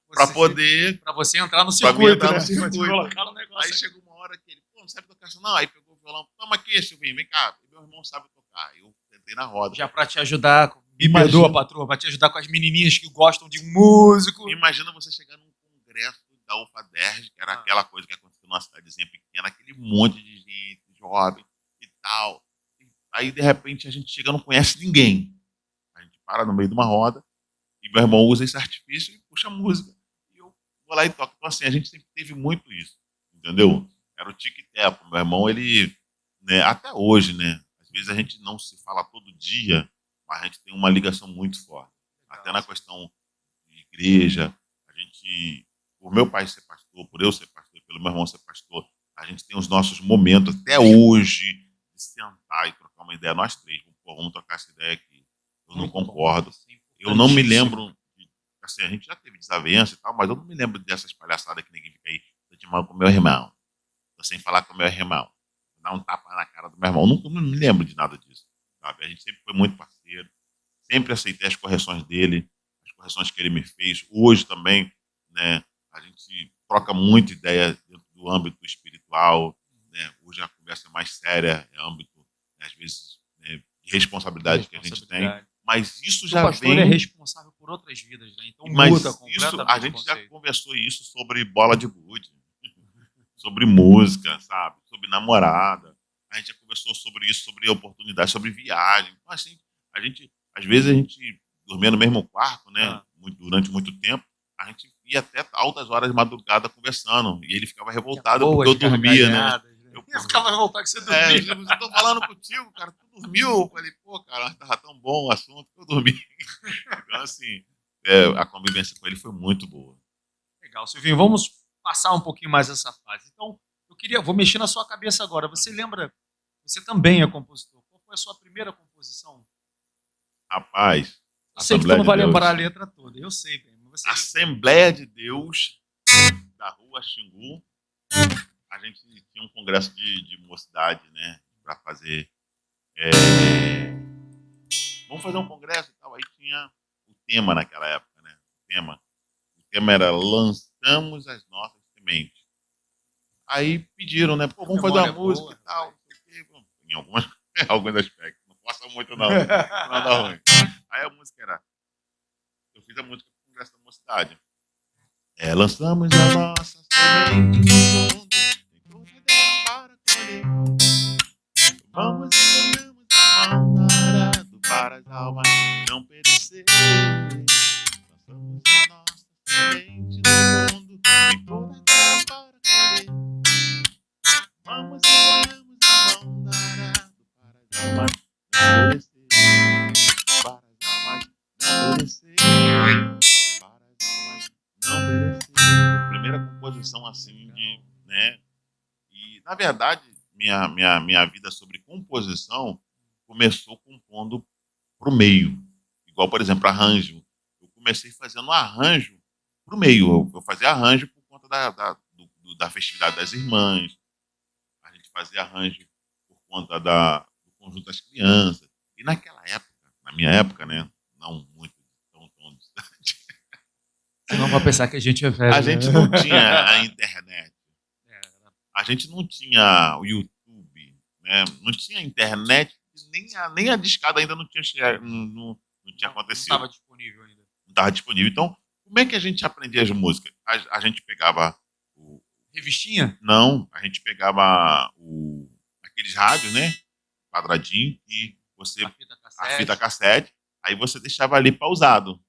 Speaker 2: Pra poder.
Speaker 1: Pra você entrar no
Speaker 2: Pra mim
Speaker 1: circuito,
Speaker 2: entrar
Speaker 1: né?
Speaker 2: no circuito.
Speaker 1: Colocar no negócio
Speaker 2: Aí chegou uma hora que ele, pô, não sabe tocar isso não? Aí pegou o violão, toma aqui, Silvinho, vem cá. E meu irmão sabe tocar. Eu tentei na roda.
Speaker 1: já pra te ajudar, me
Speaker 2: Imagina.
Speaker 1: perdoa, patroa, pra te ajudar com as menininhas que gostam de um músico.
Speaker 2: Imagina você chegar num congresso da UFADERJ, que era aquela coisa que aconteceu numa cidadezinha pequena, aquele monte de gente, jovem e tal. Aí, de repente, a gente chega e não conhece ninguém. A gente para no meio de uma roda e meu irmão usa esse artifício e puxa a música. E eu vou lá e toco. Então, assim, a gente sempre teve muito isso, entendeu? Era o tic-teco. Meu irmão, ele, né, até hoje, né? Às vezes a gente não se fala todo dia, mas a gente tem uma ligação muito forte. Até na questão de igreja, a gente, por meu pai ser pastor, por eu ser pastor, pelo meu irmão ser pastor, a gente tem os nossos momentos até hoje de sentar e trocar uma ideia, nós três. Pô, vamos trocar essa ideia aqui. Eu não concordo. Eu não me lembro, assim, a gente já teve desavença e tal, mas eu não me lembro dessas palhaçadas que ninguém fica aí, tô de mal com meu irmão, tô sem falar com meu irmão, vou dar um tapa na cara do meu irmão. Eu não me lembro de nada disso, sabe? A gente sempre foi muito parceiro, sempre aceitei as correções dele, as correções que ele me fez. Hoje também, né, a gente troca muita ideia dentro do âmbito espiritual, né? Hoje a conversa é mais séria, é âmbito, né, às vezes, né, de responsabilidade que a gente tem. Mas isso já
Speaker 1: pastor
Speaker 2: vem.
Speaker 1: é responsável por outras vidas, né? Então
Speaker 2: Mas
Speaker 1: muda
Speaker 2: isso,
Speaker 1: completamente
Speaker 2: a
Speaker 1: o
Speaker 2: gente já
Speaker 1: conceito.
Speaker 2: conversou isso sobre bola de gude, sobre música, sabe? Sobre namorada. A gente já conversou sobre isso, sobre oportunidade, sobre viagem. Então, assim, às vezes a gente dormia no mesmo quarto, né? Durante muito tempo. A gente ia até altas horas de madrugada conversando. E ele ficava revoltado porque eu dormia, né?
Speaker 1: Eu ficava revoltado que você dormia.
Speaker 2: Eu tô falando contigo, cara, tu dormiu? Eu falei, pô, cara, tava tão bom o assunto que eu dormi. Então, assim, a convivência com ele foi muito boa.
Speaker 1: Legal, Silvinho, vamos passar um pouquinho mais essa fase. Então, vou mexer na sua cabeça agora. Você lembra, você também é compositor. Qual foi a sua primeira composição?
Speaker 2: Rapaz,
Speaker 1: eu sei que tu não vai lembrar a letra toda, eu sei. Você...
Speaker 2: Assembleia de Deus, da Rua Xingu. A gente tinha um congresso de mocidade, né, para fazer. Vamos fazer um congresso e tal. Aí tinha o tema naquela época, né? O tema era Lançamos as Nossas Sementes. Aí pediram, né? Pô, vamos fazer uma música e tal. Em alguns aspectos. Não faça muito, não. Não dá ruim. Aí a música era. Eu fiz a música pro congresso da mocidade. Lançamos a nossa semente no mundo. Para colher. Vamos e ponhamos a mão na arado para as almas não perecer. Lançamos a nossa semente no mundo, em toda terra para colher. Vamos e ponhamos a mão na arado para as almas não perecer. Para as almas não perecer. Para as almas não perecer. Primeira composição assim de, né? E, na verdade, minha vida sobre composição começou compondo pro meio. Igual, por exemplo, arranjo. Eu comecei fazendo arranjo pro meio. Eu fazia arranjo por conta da festividade das irmãs, fazer arranjo por conta do conjunto das crianças. E naquela época, na minha época, né? Não muito tão distante,
Speaker 1: Senão vai pensar que a gente é velho.
Speaker 2: a gente não tinha a internet.
Speaker 1: É,
Speaker 2: A gente não tinha o YouTube, né? Não tinha internet, nem a discada ainda não tinha, não tinha
Speaker 1: não
Speaker 2: acontecido.
Speaker 1: estava disponível ainda.
Speaker 2: Não estava disponível. Então, como é que a gente aprendia as músicas? A gente pegava
Speaker 1: Revistinha?
Speaker 2: Não, a gente pegava aqueles rádios, né? Quadradinho, e você, a fita cassete, aí você deixava ali pausado.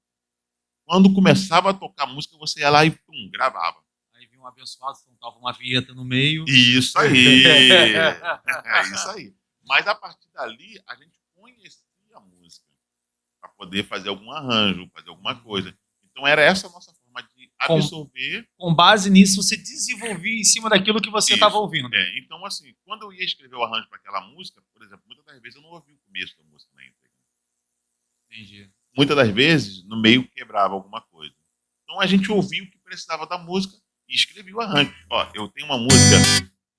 Speaker 2: Quando começava a tocar música, você ia lá e pum, gravava.
Speaker 1: Aí vinha um abençoado, soltava uma vinheta no meio.
Speaker 2: Isso aí! É isso aí. Mas a partir dali, a gente conhecia a música para poder fazer algum arranjo, fazer alguma coisa. Então era essa a nossa forma de absorver.
Speaker 1: Com base nisso, você desenvolvia em cima daquilo que você estava ouvindo.
Speaker 2: Então, assim, quando eu ia escrever o arranjo para aquela música, por exemplo, muitas das vezes eu não ouvia o começo da música na íntegra.
Speaker 1: Entendi.
Speaker 2: Muitas das vezes, no meio quebrava alguma coisa. Então a gente ouvia o que precisava da música e escrevia o arranjo. Ó, eu tenho uma música,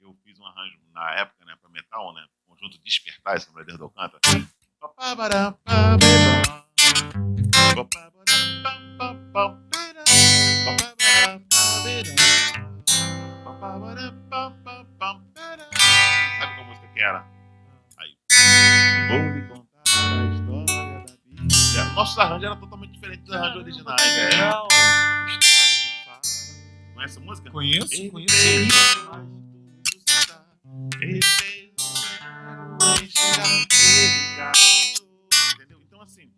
Speaker 2: eu fiz um arranjo na época, né, para metal, né, conjunto Despertar, esse Brother canta. Sabe qual música que era? Aí, vou lhe contar a história da Bíblia. Nossos arranjos eram totalmente diferentes dos arranjos originais.
Speaker 1: Legal.
Speaker 2: Conhece essa música?
Speaker 1: Conheço.
Speaker 2: Entendeu? Então, assim,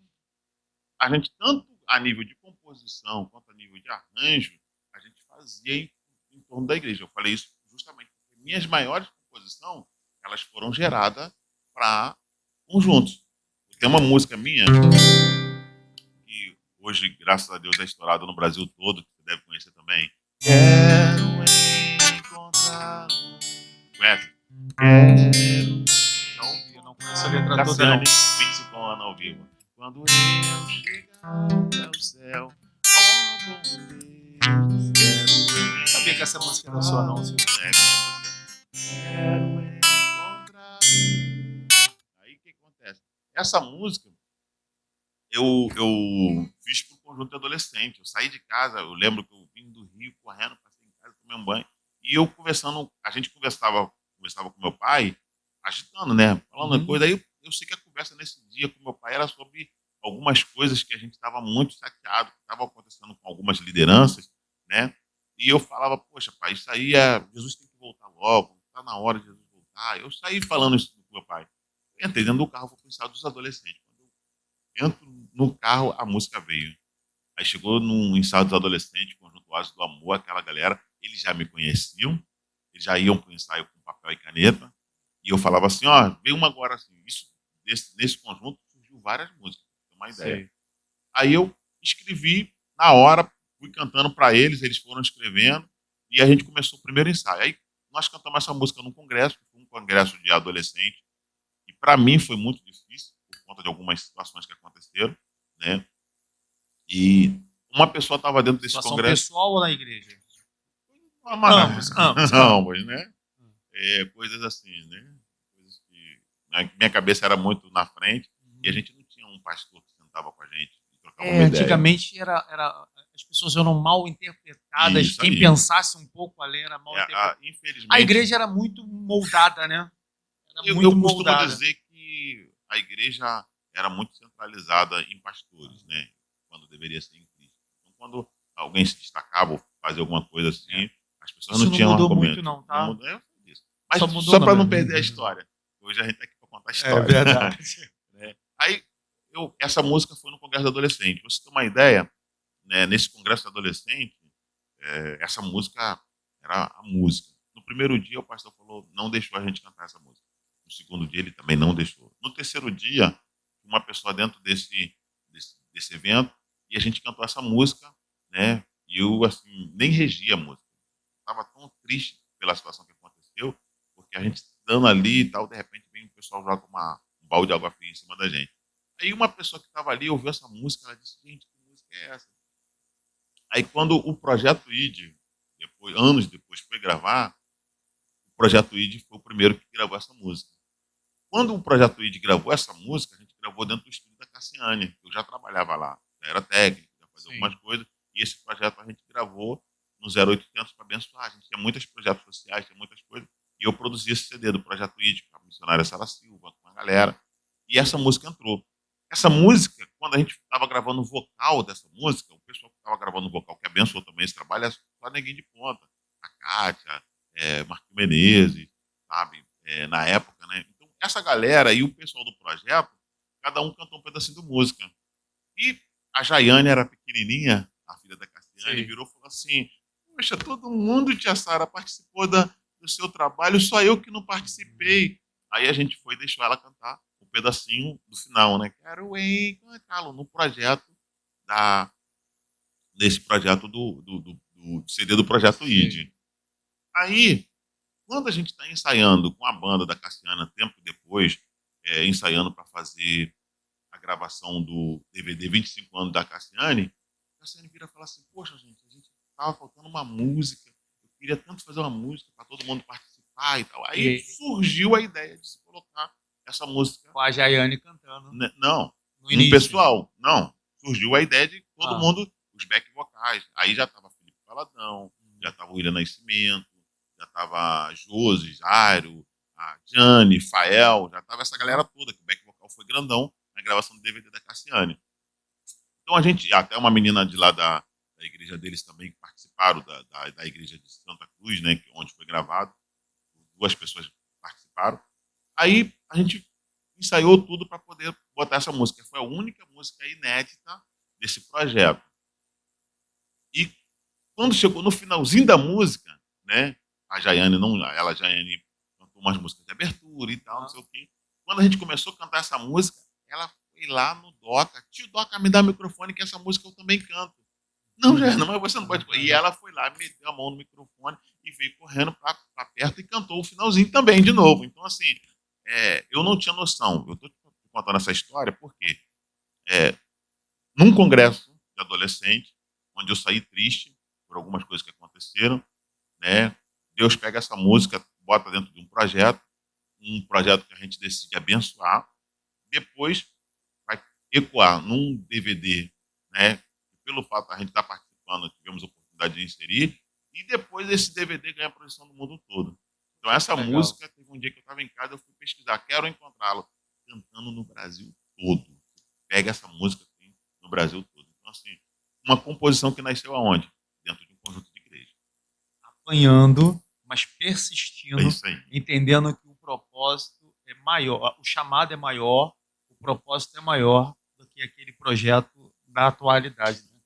Speaker 2: a gente, tanto a nível de composição quanto a nível de arranjo, a gente fazia em torno da igreja. Eu falei isso justamente porque minhas maiores composições, elas foram geradas para conjuntos. Tem uma música minha que hoje, graças a Deus, é estourada no Brasil todo, que você deve conhecer também. Quero encontrar. Conhece?
Speaker 1: Já ouvi, eu não conheço a letra toda, não.
Speaker 2: 25 anos ao vivo. Quando eu chegar ao céu, oh, bom Deus, quero
Speaker 1: Sabia que essa música era sua, não, Silvio?
Speaker 2: Quero encontrar. Aí o que acontece? Essa música eu fiz para o conjunto adolescente. Eu saí de casa, eu lembro que eu vim do Rio correndo, passei em casa, tomei um banho. E eu conversando, a gente conversava com meu pai, agitando, né? Falando coisa. Aí eu sei que a conversa nesse dia com meu pai era sobre algumas coisas que a gente estava muito chateado, que estavam acontecendo com algumas lideranças, né? E eu falava, poxa, pai, isso aí Jesus tem que voltar logo, está na hora de Jesus voltar. Eu saí falando isso com meu pai. Eu entrei dentro do carro, vou pensar dos adolescentes. Quando eu entro no carro, a música veio. Aí chegou num ensaio dos adolescentes, conjunto Oásis do Amor, aquela galera, eles já me conheciam, eles já iam para o ensaio com papel e caneta, e eu falava assim, ó, veio uma agora assim, nesse conjunto surgiu várias músicas, pra ter uma ideia.
Speaker 1: Sei.
Speaker 2: Aí eu escrevi na hora, fui cantando para eles foram escrevendo, e a gente começou o primeiro ensaio. Aí nós cantamos essa música num congresso, que foi um congresso de adolescente, e para mim foi muito difícil, por conta de algumas situações que aconteceram, né? E uma pessoa estava dentro desse
Speaker 1: Situação
Speaker 2: congresso.
Speaker 1: pessoal ou na igreja?
Speaker 2: Ambos, né? Coisas assim, né? Coisas que minha cabeça era muito na frente e a gente não tinha um pastor que sentava com a gente e trocava uma ideia.
Speaker 1: Antigamente as pessoas eram mal interpretadas.
Speaker 2: Isso
Speaker 1: Quem
Speaker 2: aí.
Speaker 1: pensasse um pouco ali era mal interpretado.
Speaker 2: Infelizmente,
Speaker 1: A igreja era muito moldada, né?
Speaker 2: eu costumo dizer que a igreja era muito centralizada em pastores, né? Quando deveria ser em Cristo. Então, quando alguém se destacava ou fazia alguma coisa assim, as pessoas
Speaker 1: Isso
Speaker 2: não tinham
Speaker 1: mudou
Speaker 2: argumento.
Speaker 1: muito, não, tá?
Speaker 2: Não mudou, isso. Mas
Speaker 1: Só mudou,
Speaker 2: só para não
Speaker 1: né?
Speaker 2: perder a história. Hoje a gente está aqui para contar a história.
Speaker 1: É verdade.
Speaker 2: Né? Aí, essa música foi no Congresso Adolescente. Pra você ter uma ideia, né, nesse Congresso Adolescente, essa música era a música. No primeiro dia, o pastor falou, não deixou a gente cantar essa música. No segundo dia, ele também não deixou. No terceiro dia, uma pessoa dentro desse evento, e a gente cantou essa música, né? E eu, assim, nem regi a música. Estava tão triste pela situação que aconteceu, porque a gente dando ali e tal, de repente vem o pessoal joga um balde de água fria em cima da gente. Aí uma pessoa que estava ali ouviu essa música, ela disse, gente, que música é essa? Aí quando o Projeto ID, anos depois, foi gravar, o Projeto ID foi o primeiro que gravou essa música. Quando o Projeto ID gravou essa música, a gente gravou dentro do estúdio da Cassiane. Eu já trabalhava lá, já era técnico, já fazia algumas coisas. E esse projeto a gente gravou no 0800 para abençoar. A gente tinha muitos projetos sociais, tinha muitas coisas. E eu produzi esse CD do Projeto ID, com a missionária Sara Silva, com a galera. E essa música entrou. Essa música, quando a gente estava gravando o vocal dessa música, o pessoal que estava gravando o vocal, que abençoou também esse trabalho, é só neguinho de ponta. A Kátia, Marquinhos Menezes, sabe? Na época, né? Então, essa galera e o pessoal do projeto, cada um cantou um pedacinho de música. E a Jaiane era pequenininha, a filha da Cassiane, virou e falou assim: poxa, todo mundo, tia Sara, participou do seu trabalho, só eu que não participei. Aí a gente foi e deixou ela cantar um pedacinho do final, né? Quero encontrá-lo no projeto nesse projeto do CD do Projeto ID. Aí, quando a gente está ensaiando com a banda da Cassiana, tempo depois, ensaiando para fazer a gravação do DVD 25 anos da Cassiane, a Cassiane vira e fala assim: poxa, gente, a gente estava faltando uma música, eu queria tanto fazer uma música para todo mundo participar e tal. Aí surgiu a ideia de se colocar essa música.
Speaker 1: Com a Jaiane cantando.
Speaker 2: Não,
Speaker 1: no
Speaker 2: pessoal, não. Surgiu a ideia de todo mundo, os back vocais. Aí já estava Felipe Valadão, já estava o William Nascimento, já estava Josi, Jairo, a Jane, Fael, já estava essa galera toda, que o back vocal foi grandão na gravação do DVD da Cassiane. Então a gente, até uma menina de lá da igreja deles também, que participaram da igreja de Santa Cruz, né, onde foi gravado, 2 pessoas participaram. Aí a gente ensaiou tudo para poder botar essa música. Foi a única música inédita desse projeto. E quando chegou no finalzinho da música, né, a Jaiane cantou umas músicas de abertura e tal, não sei o quê. Quando a gente começou a cantar essa música, ela foi lá no Doca: tio Doca, me dá o microfone que essa música eu também canto. Não, Jaiane, mas você não pode. E ela foi lá, meteu a mão no microfone e veio correndo para perto e cantou o finalzinho também de novo. Então, assim, eu não tinha noção. Eu estou te contando essa história porque num congresso de adolescente, onde eu saí triste por algumas coisas que aconteceram, né? Deus pega essa música, bota dentro de um projeto que a gente decide abençoar, depois vai ecoar num DVD, né? Pelo fato de a gente estar participando, tivemos a oportunidade de inserir, e depois esse DVD ganha projeção no mundo todo. Então essa música, teve um dia que eu estava em casa, eu fui pesquisar, quero encontrá-lo cantando no Brasil todo. Pega essa música aqui no Brasil todo. Então, assim, uma composição que nasceu aonde? Dentro de um conjunto de igreja.
Speaker 1: Apanhando, mas persistindo,
Speaker 2: É isso aí.
Speaker 1: entendendo que o propósito é maior, o chamado é maior, o propósito é maior do que aquele projeto da atualidade. Né?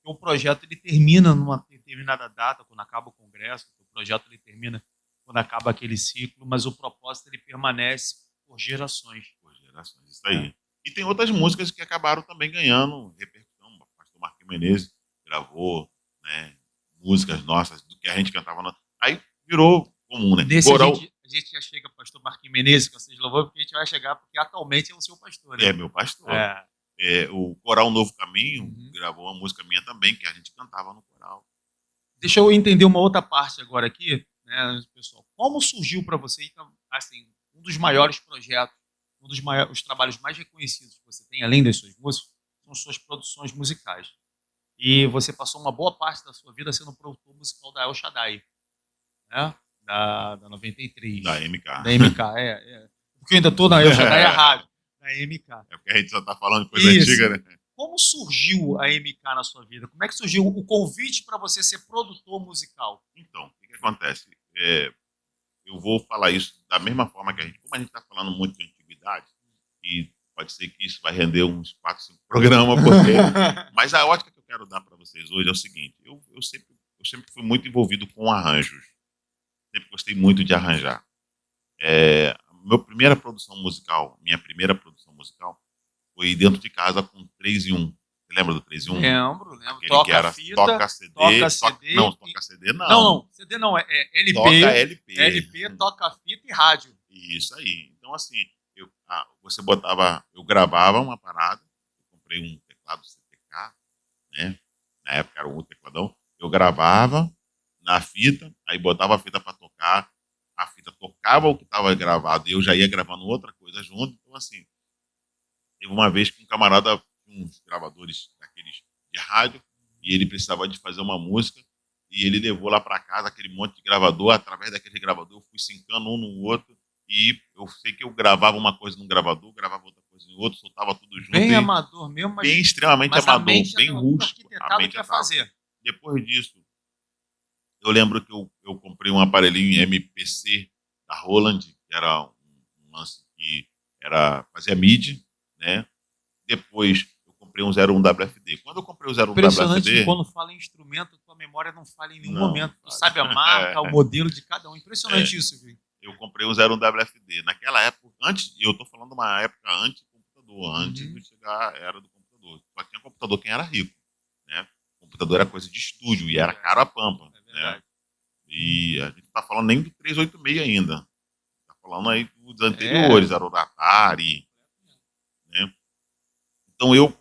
Speaker 1: O projeto ele termina numa determinada data, quando acaba o congresso, o projeto ele termina quando acaba aquele ciclo, mas o propósito ele permanece por gerações.
Speaker 2: Por gerações, isso aí. E tem outras músicas que acabaram também ganhando repercussão. O pastor Marquinhos Menezes gravou, né, músicas nossas, do que a gente cantava. Aí virou comum, né?
Speaker 1: Nesse a gente já chega, pastor Marquinhos Menezes, que vocês louvou, porque a gente vai chegar, porque atualmente é o seu pastor. Né?
Speaker 2: É meu pastor. O Coral Novo Caminho gravou uma música minha também, que a gente cantava no coral.
Speaker 1: Deixa eu entender uma outra parte agora aqui, né, pessoal. Como surgiu para você, então, assim, um dos maiores projetos, os trabalhos mais reconhecidos que você tem, além das suas músicas, são suas produções musicais. E você passou uma boa parte da sua vida sendo produtor musical da El Shaddai, né? Da 93.
Speaker 2: Da MK.
Speaker 1: Da MK, Porque eu ainda estou na El Shaddai a rádio. Da MK.
Speaker 2: É porque a gente só está falando de coisa antiga, né?
Speaker 1: Como surgiu a MK na sua vida? Como é que surgiu o convite para você ser produtor musical?
Speaker 2: Então, o que acontece? Eu vou falar isso da mesma forma que como a gente está falando muito de antiguidade, e pode ser que isso vai render uns 4, 5 programas, mas a ótica que eu quero dar para vocês hoje é o seguinte: eu sempre fui muito envolvido com arranjos, sempre gostei muito de arranjar. Minha primeira produção musical foi dentro de casa com 3 em 1. Você lembra do 3 em 1?
Speaker 1: Lembro.
Speaker 2: Toca CD. Toca CD. Não, toca CD não.
Speaker 1: Não, CD não, é LP.
Speaker 2: Toca LP.
Speaker 1: LP, toca fita e rádio.
Speaker 2: Isso aí. Então, assim, eu gravava uma parada, eu comprei um teclado CTK, né? Na época era um tecladão. Eu gravava na fita, aí botava a fita para tocar, a fita tocava o que estava gravado e eu já ia gravando outra coisa junto. Então, assim, teve uma vez que um camarada, uns gravadores daqueles de rádio, e ele precisava de fazer uma música, e ele levou lá para casa aquele monte de gravador. Através daquele gravador eu fui sincando um no outro, e eu sei que eu gravava uma coisa num gravador, gravava outra coisa em outro, soltava tudo junto.
Speaker 1: Bem amador mesmo, mas,
Speaker 2: bem extremamente
Speaker 1: mas a
Speaker 2: amador,
Speaker 1: mente já
Speaker 2: bem
Speaker 1: estava tudo
Speaker 2: rústico. A
Speaker 1: arquitetado
Speaker 2: mente
Speaker 1: que
Speaker 2: já
Speaker 1: ia
Speaker 2: estava.
Speaker 1: fazer.
Speaker 2: Depois disso, eu lembro que eu comprei um aparelhinho MPC da Roland, que era um lance que fazia MIDI, né? Depois eu comprei um 01 WFD. Quando eu comprei o 01
Speaker 1: Impressionante que
Speaker 2: WFD...
Speaker 1: quando fala em instrumento, tua memória não falha em nenhum
Speaker 2: Não,
Speaker 1: momento. Tu
Speaker 2: falha.
Speaker 1: sabe a marca, o modelo de cada um. Impressionante isso, viu?
Speaker 2: Eu comprei um 01 WFD. Naquela época, eu tô falando de uma época antes do computador, antes de chegar a era do computador. Só tinha computador quem era rico, né? O computador era coisa de estúdio e era caro a pampa, né? E a gente tá falando nem do 386 ainda. Tá falando aí dos anteriores, era o Atari, né? Então eu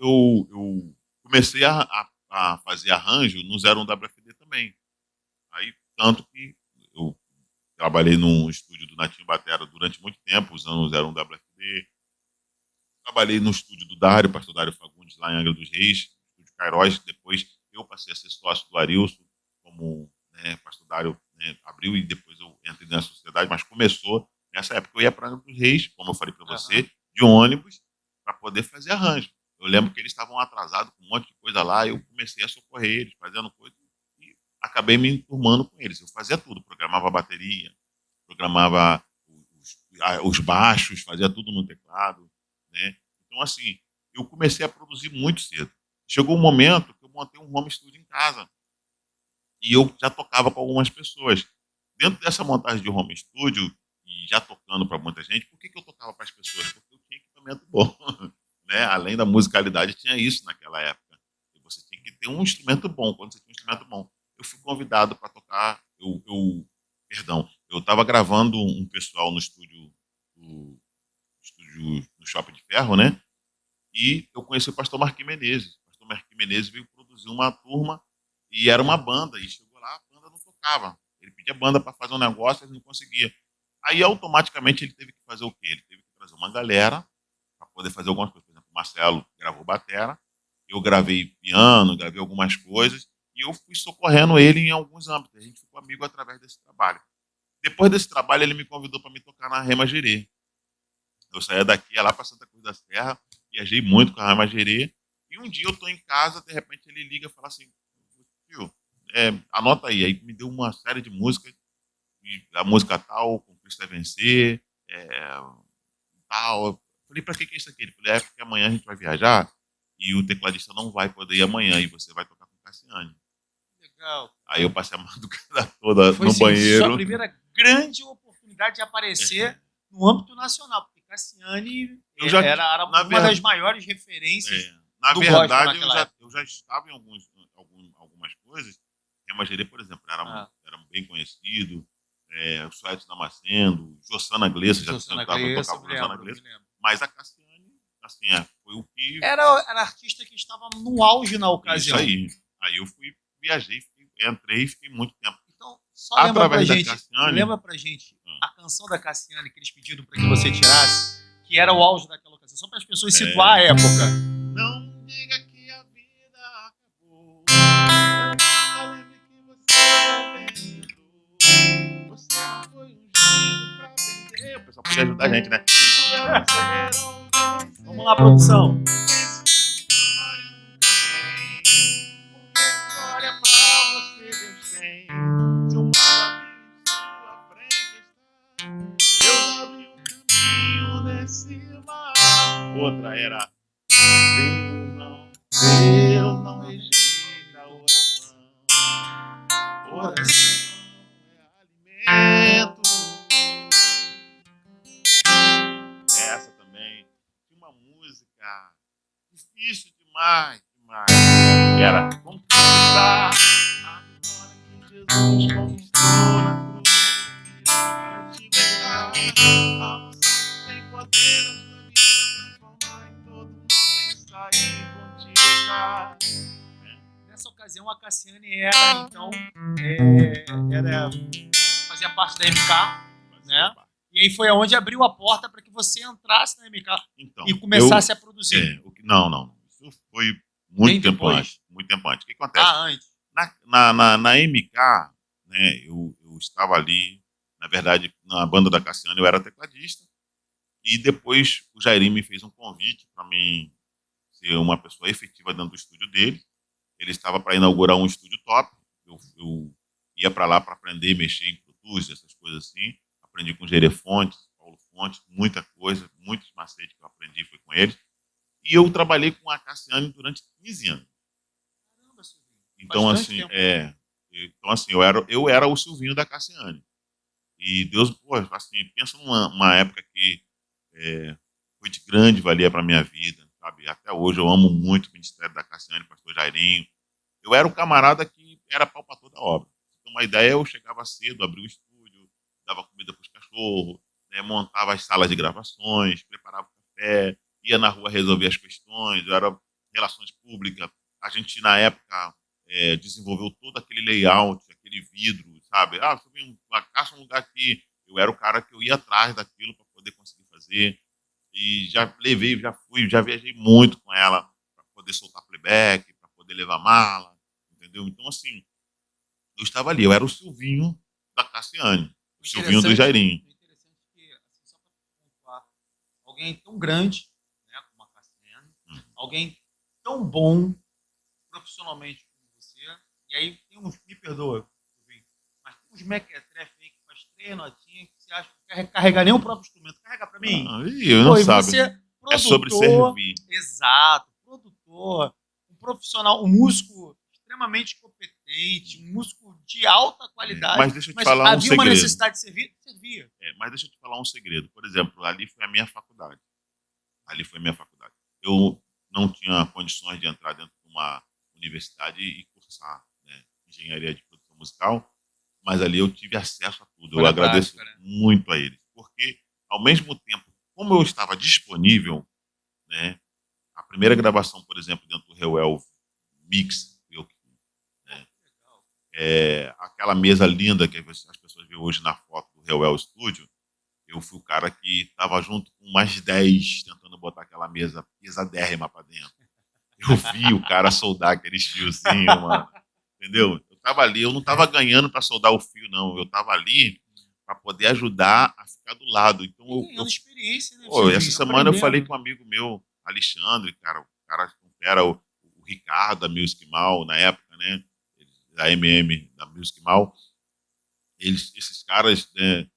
Speaker 2: comecei a fazer arranjo no 01 WFD também. Aí, tanto que eu trabalhei num estúdio do Natinho Batera durante muito tempo, usando o 01 WFD. Trabalhei no estúdio do Dário, pastor Dário Fagundes, lá em Angra dos Reis, estúdio Queiroz. Depois eu passei a ser sócio do Arilson, como, né, pastor Dário, né, abriu, e depois eu entrei na sociedade, mas começou nessa época. Eu ia para Angra dos Reis, como eu falei para você, de ônibus, para poder fazer arranjo. Eu lembro que eles estavam atrasados com um monte de coisa lá, eu comecei a socorrer eles, fazendo coisa, e acabei me enturmando com eles. Eu fazia tudo, programava a bateria, programava os baixos, fazia tudo no teclado, né? Então, assim, eu comecei a produzir muito cedo. Chegou um momento que eu montei um home studio em casa e eu já tocava com algumas pessoas. Dentro dessa montagem de home studio e já tocando para muita gente, por que eu tocava para as pessoas? Porque eu tinha equipamento bom, né? Além da musicalidade, tinha isso naquela época. E você tinha que ter um instrumento bom. Quando você tinha um instrumento bom, eu fui convidado para tocar. Eu estava gravando um pessoal no estúdio no Shopping de Ferro, né? E eu conheci o pastor Marquinhos Menezes. O pastor Marquinhos Menezes veio produzir uma turma e era uma banda. E chegou lá, a banda não tocava. Ele pedia banda para fazer um negócio, ele não conseguia. Aí, automaticamente, ele teve que fazer o quê? Ele teve que trazer uma galera para poder fazer algumas coisas. Por exemplo, o Marcelo gravou batera, eu gravei piano, gravei algumas coisas, e eu fui socorrendo ele em alguns âmbitos. A gente ficou amigo através desse trabalho. Depois desse trabalho, ele me convidou para me tocar na Rema Gerê. Eu saía daqui, ia lá para Santa Cruz da Serra, viajei muito com a Rema Gerê, e um dia eu estou em casa, de repente ele liga e fala assim, tio, anota aí. Aí me deu uma série de músicas, e a música tal, com Cristo é Vencer, tal. Eu falei, para que é isso aqui? Ele falou, porque amanhã a gente vai viajar, e o tecladista não vai poder ir amanhã, e você vai tocar com Cassiane.
Speaker 1: Legal.
Speaker 2: Aí eu passei a madrugada toda
Speaker 1: Foi,
Speaker 2: no
Speaker 1: sim,
Speaker 2: banheiro.
Speaker 1: sua primeira grande oportunidade de aparecer no âmbito nacional, porque Cassiane era uma das maiores referências
Speaker 2: na
Speaker 1: do
Speaker 2: verdade,
Speaker 1: gospel
Speaker 2: eu já estava em algumas coisas. Rema Gerê, por exemplo, era bem conhecido. O Suete Damasceno, Jossana Glessa, já tocava com Jossana Glessa. Mas a Cassiane, assim, foi o que...
Speaker 1: Era artista que estava no auge na ocasião.
Speaker 2: Isso aí. Aí eu viajei, entrei e fiquei muito tempo.
Speaker 1: Então, só lembra pra gente a canção da Cassiane que eles pediram para que você tirasse, que era o auge daquela ocasião, só para as pessoas situar a época.
Speaker 2: Não diga que a vida acabou, só lembre que você é vencedor. Você não foi ungido pra perder. O pessoal podia ajudar a gente, né?
Speaker 1: Vamos lá, produção.
Speaker 2: Outra era Deus não rejeita a oração. Oração é alimento. Essa também. Tinha uma música difícil demais. Era conquistar a vitória que Jesus conquistou na cruz. A unção tem poder na sua vida, transformar em todo mundo e sair contigo.
Speaker 1: Nessa ocasião, a Cassiane fazia parte da MK. né? E aí foi onde abriu a porta para que você entrasse na MK
Speaker 2: Então,
Speaker 1: e começasse a produzir.
Speaker 2: Não. Isso foi muito
Speaker 1: Bem
Speaker 2: tempo
Speaker 1: depois.
Speaker 2: antes. Muito tempo antes. O que acontece?
Speaker 1: Antes.
Speaker 2: Na MK, né, eu estava ali, na verdade, na banda da Cassiane eu era tecladista, e depois o Jairinho me fez um convite para mim ser uma pessoa efetiva dentro do estúdio dele. Ele estava para inaugurar um estúdio top, eu ia para lá para aprender a mexer em Pro Tools, essas coisas assim. Aprendi com o Gerê Fontes, Paulo Fontes, muita coisa, muitos macetes que eu aprendi foi com ele. E eu trabalhei com a Cassiane durante 15 anos.
Speaker 1: Caramba, Silvinho.
Speaker 2: Então,
Speaker 1: Bastante
Speaker 2: assim,
Speaker 1: tempo.
Speaker 2: eu era o Silvinho da Cassiane. E Deus, pô, assim, pensa numa época que foi de grande valia para minha vida, sabe? Até hoje eu amo muito o Ministério da Cassiane, Pastor Jairinho. Eu era o camarada que era pau para toda obra. Então, uma ideia, eu chegava cedo, abria o estúdio, dava comida para os cachorros, né, montava as salas de gravações, preparava o café, ia na rua resolver as questões, eu era relações públicas. A gente, na época, desenvolveu todo aquele layout, aquele vidro, sabe? Se eu vi uma caixa, um lugar aqui, eu era o cara que eu ia atrás daquilo para poder conseguir fazer. E já viajei muito com ela para poder soltar playback, para poder levar mala, entendeu? Então, assim, eu estava ali, eu era o Silvinho da Cassiane, o Silvinho do Jairinho.
Speaker 1: Interessante que, assim, só para pontuar, alguém tão grande, né, como a Cassiane, alguém tão bom profissionalmente como você, e aí tem uns, me perdoa, Silvinho, mas tem uns mequetrefe aí que faz 3 notinhas que você acha que não quer carregar nem o próprio instrumento. Carrega para mim.
Speaker 2: Não sabe.
Speaker 1: Você, produtor,
Speaker 2: é sobre servir.
Speaker 1: Exato, produtor, um profissional, um músico extremamente competente, um músico de alta qualidade.
Speaker 2: Mas deixa eu te falar um
Speaker 1: havia
Speaker 2: segredo.
Speaker 1: uma necessidade de servir? Servia.
Speaker 2: Mas deixa eu te falar um segredo. Por exemplo, ali foi a minha faculdade. Eu não tinha condições de entrar dentro de uma universidade e cursar, né, engenharia de produção musical, mas ali eu tive acesso a tudo. Eu agradeço muito a eles. Porque, ao mesmo tempo, como eu estava disponível, né, a primeira gravação, por exemplo, dentro do Reuel Mix, eu que fiz, né, aquela mesa linda que as pessoas veem hoje na foto do Reuel Studio, eu fui o cara que estava junto com mais 10 tentando botar aquela mesa pesadérrima para dentro. Eu vi o cara soldar aqueles fiozinhos, mano. Entendeu? Eu tava ali, eu não tava ganhando para soldar o fio, não. Eu tava ali para poder ajudar a ficar do lado. Então,
Speaker 1: ganhando experiência, né?
Speaker 2: Essa semana eu falei com um amigo meu, Alexandre, cara, o cara que era o Ricardo da Music Mal na época, né? Da MM, da Music Mal. Esses caras, né,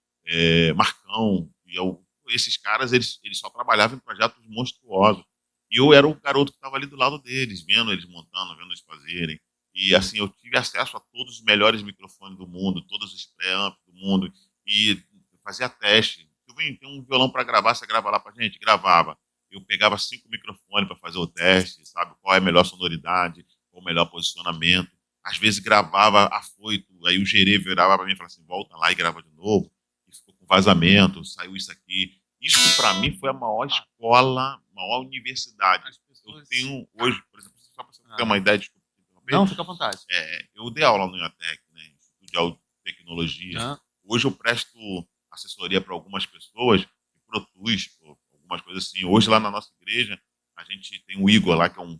Speaker 2: Marcão, esses caras, eles só trabalhavam em projetos monstruosos. E eu era o garoto que estava ali do lado deles, vendo eles montando, vendo eles fazerem. E assim, eu tive acesso a todos os melhores microfones do mundo, todos os preamps do mundo, e fazia teste. Tem um violão para gravar, você grava lá pra gente? Gravava. Eu pegava 5 microfones para fazer o teste, sabe? Qual é a melhor sonoridade, qual é o melhor posicionamento. Às vezes gravava afoito, aí o gerê virava para mim e falava assim, volta lá e grava de novo. E ficou com vazamento, saiu isso aqui. Isso para mim foi a maior escola, maior universidade. Eu tenho hoje, por exemplo, só para você ter uma ideia, desculpa.
Speaker 1: Não, fica à vontade.
Speaker 2: Eu dei aula no IATEC, né, Instituto de Alta Tecnologia. Hoje eu presto assessoria para algumas pessoas que produzem algumas coisas assim. Hoje lá na nossa igreja a gente tem o Igor lá, que é um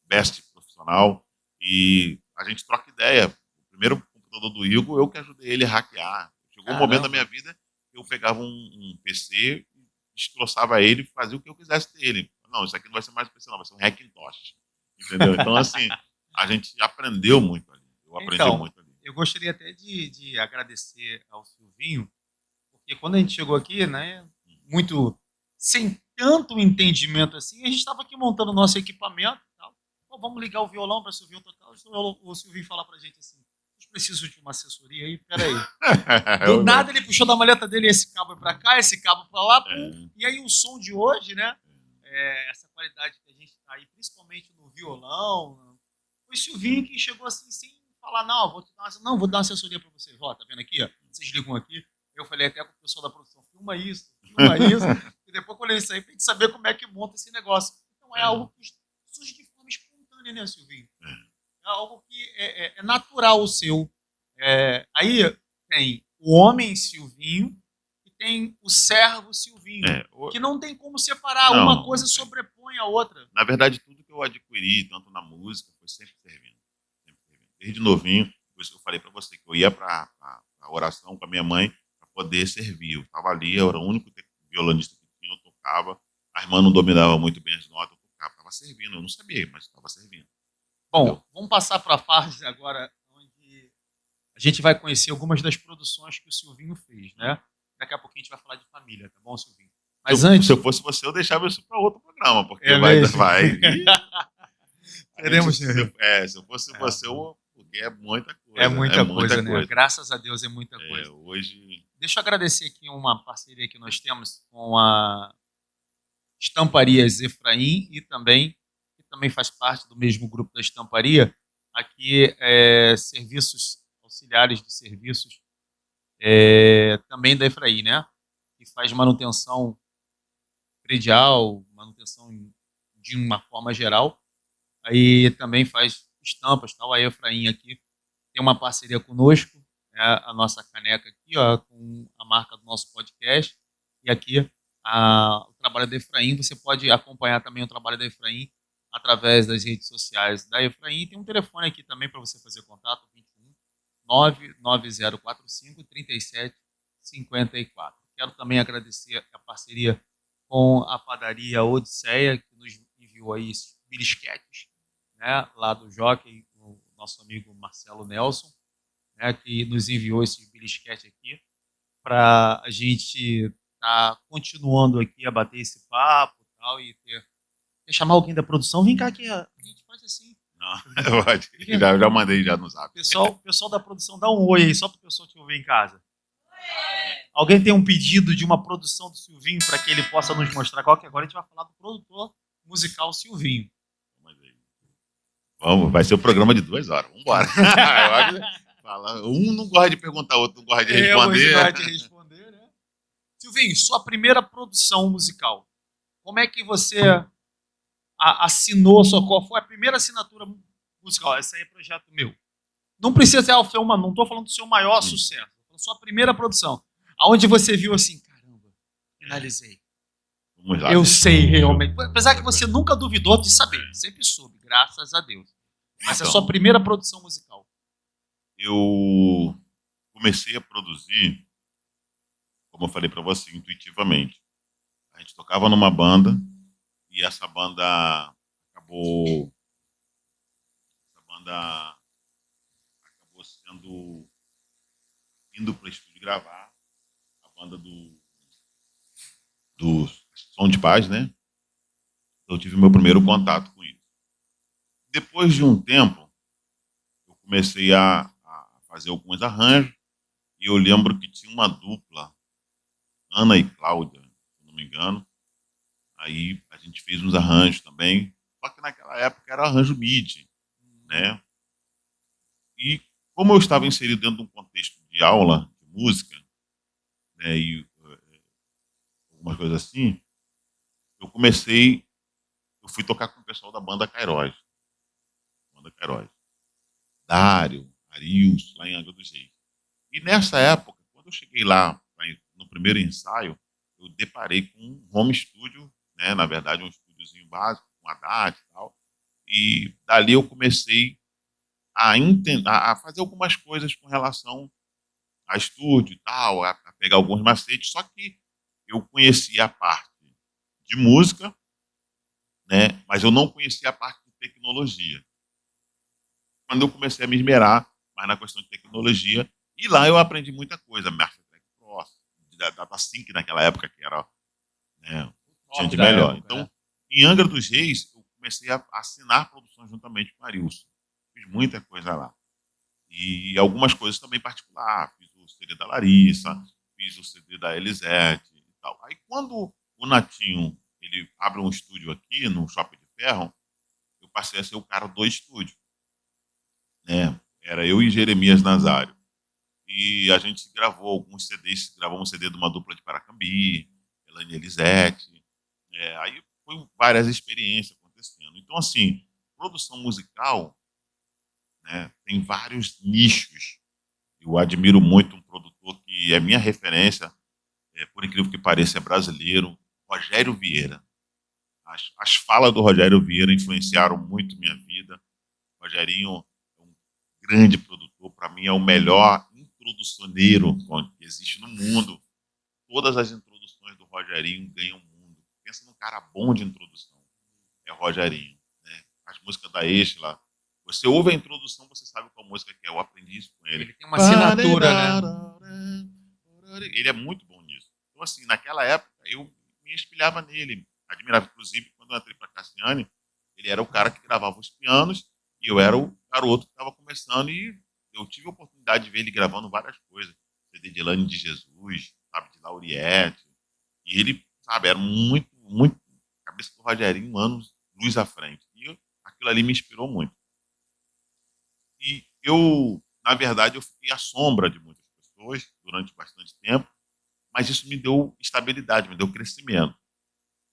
Speaker 2: best profissional, e a gente troca ideia. O primeiro computador do Igor, eu que ajudei ele a hackear. Chegou um momento da minha vida que eu pegava um PC, destroçava ele e fazia o que eu quisesse dele. Não, isso aqui não vai ser mais um PC, não, vai ser um Hackintosh. Entendeu? Então, assim, a gente aprendeu muito ali. Eu aprendi muito ali.
Speaker 1: Eu gostaria até de agradecer ao Silvinho, porque quando a gente chegou aqui, né, muito sem tanto entendimento assim, a gente estava aqui montando o nosso equipamento e tal. Pô, vamos ligar o violão para o Silvinho tocar. O Silvinho falar para a gente assim, vocês precisam de uma assessoria aí? Peraí. Do nada ele puxou da maleta dele esse cabo para cá, esse cabo para lá. E aí o som de hoje, né, essa qualidade que a gente está aí, principalmente no violão, foi o Silvinho que chegou assim, sem falar, não, vou dar uma assessoria para vocês. Ó, tá vendo aqui? Ó, vocês ligam aqui. Eu falei até com o pessoal da produção, filma isso. E depois, quando ele sair, tem que saber como é que monta esse negócio. Então, é algo que surge de forma espontânea, né, Silvinho? É algo que é natural o seu. Aí tem o homem Silvinho e tem o servo Silvinho, que não tem como separar,
Speaker 2: Não,
Speaker 1: uma coisa
Speaker 2: não tem.
Speaker 1: sobrepõe a outra.
Speaker 2: Na verdade, tudo que eu adquiri, tanto na música, foi sempre servindo. Sempre servindo. Desde novinho, por isso que eu falei para você, que eu ia para a oração com a minha mãe para poder servir. Eu estava ali, eu era o único violonista que tinha, eu tocava. A irmã não dominava muito bem as notas, eu tocava, estava servindo. Eu não sabia, mas estava servindo.
Speaker 1: Bom,
Speaker 2: Entendeu?
Speaker 1: vamos passar para a fase agora onde a gente vai conhecer algumas das produções que o Silvinho fez, né? Daqui a pouquinho a gente vai falar de família, tá bom, Silvinho? Mas antes...
Speaker 2: Se eu fosse você, eu deixava isso para outro programa, porque
Speaker 1: É
Speaker 2: vai.
Speaker 1: mesmo? Teremos...
Speaker 2: Se eu fosse você, porque é muita coisa.
Speaker 1: É muita coisa, né?
Speaker 2: coisa.
Speaker 1: Graças a Deus é muita coisa.
Speaker 2: Hoje.
Speaker 1: Deixa eu agradecer aqui uma parceria que nós temos com a Estamparias Efraim e também, que também faz parte do mesmo grupo da Estamparia, aqui serviços auxiliares de serviços também da Efraim, né? Que faz manutenção predial, manutenção de uma forma geral. Aí também faz estampas, tal. A Efraim aqui tem uma parceria conosco, a nossa caneca aqui, ó, com a marca do nosso podcast. E aqui o trabalho da Efraim, você pode acompanhar também o trabalho da Efraim através das redes sociais da Efraim. Tem um telefone aqui também para você fazer contato, 21 99045 3754. Quero também agradecer a parceria com a padaria Odisseia, que nos enviou aí esses birisquetes, né, lá do Jockey, o nosso amigo Marcelo Nelson, né, que nos enviou esse birisquete aqui para a gente estar continuando aqui a bater esse papo e tal, e quer chamar alguém da produção? Vem cá que a gente faz assim.
Speaker 2: Não, pode. Já mandei já no zap.
Speaker 1: Pessoal da produção, dá um oi aí, só para o pessoal te ouvir em casa. Alguém tem um pedido de uma produção do Silvinho para que ele possa nos mostrar qual que agora a gente vai falar do produtor musical Silvinho.
Speaker 2: Vamos, vai ser um programa de 2 horas. Vamos embora. Um não gosta de perguntar, outro não gosta de responder.
Speaker 1: Eu gosto de responder, né? Silvinho, sua primeira produção musical. Como é que você assinou qual foi a primeira assinatura musical? Esse aí é projeto meu. Não precisa ser Alfeuma, não estou falando do seu maior sucesso. Sua primeira produção. Aonde você viu assim, caramba, finalizei.
Speaker 2: Vamos lá.
Speaker 1: Eu sei realmente. Apesar que você nunca duvidou de saber, sempre soube, graças a Deus. Mas então, é a sua primeira produção musical.
Speaker 2: Eu comecei a produzir, como eu falei para você, intuitivamente. A gente tocava numa banda e essa banda acabou sendo indo para o estúdio gravar, a banda do Som de Paz, né? Eu tive meu primeiro contato com isso. Depois de um tempo, eu comecei a fazer alguns arranjos e eu lembro que tinha uma dupla, Ana e Cláudia, se não me engano. Aí a gente fez uns arranjos também, só que naquela época era arranjo MIDI, né? E como eu estava inserido dentro de um contexto de aula de música, né, e algumas coisas assim, eu fui tocar com o pessoal da banda Queiroz. Dário, Arilson, lá em Angra dos Reis. E nessa época, quando eu cheguei lá, no primeiro ensaio, eu deparei com um home studio, né, na verdade um estúdiozinho básico, com a DAT e tal, e dali eu comecei a fazer algumas coisas com relação a estúdio e tal, a pegar alguns macetes, só que eu conhecia a parte de música, né, mas eu não conhecia a parte de tecnologia. Quando eu comecei a me esmerar mais na questão de tecnologia, e lá eu aprendi muita coisa, Master Track Pro, DataSync naquela época, que era, né, tinha de melhor. Época, então, em Angra dos Reis, eu comecei a assinar produções juntamente com o Arilson. Fiz muita coisa lá. E algumas coisas também particular. Fiz o CD da Larissa, fiz o CD da Elisete e tal. Aí quando o Natinho ele abre um estúdio aqui no Shopping de Ferro, eu passei a ser o cara do estúdio. Né? Era eu e Jeremias Nazário. E a gente gravou alguns CDs, gravou um CD de uma dupla de Paracambi, Elane e Elisete. Aí foi várias experiências acontecendo. Então, assim, produção musical, né, tem vários nichos. Eu admiro muito um produtor que é minha referência, por incrível que pareça, é brasileiro, Rogério Vieira. As falas do Rogério Vieira influenciaram muito minha vida. O Rogerinho é um grande produtor, para mim é o melhor introducioneiro que existe no mundo. Todas as introduções do Rogerinho ganham o mundo. Pensa num cara bom de introdução, é o Rogerinho. Né? As músicas da Estela, você ouve a introdução, você sabe qual música que é. Eu aprendi isso com ele.
Speaker 1: Ele tem uma assinatura, né?
Speaker 2: Ele é muito bom nisso. Então, assim, naquela época, eu me espelhava nele. Admirava, inclusive, quando eu entrei para Cassiane, ele era o cara que gravava os pianos e eu era o garoto que estava começando e eu tive a oportunidade de ver ele gravando várias coisas. CD de Elane de Jesus, sabe, de Lauriette. E ele, sabe, era muito, muito cabeça do Rogerinho, anos luz à frente. E aquilo ali me inspirou muito. E eu, na verdade, eu fiquei à sombra de muitas pessoas durante bastante tempo, mas isso me deu estabilidade, me deu crescimento.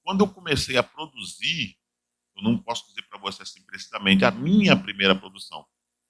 Speaker 2: Quando eu comecei a produzir, eu não posso dizer para você assim precisamente a minha primeira produção,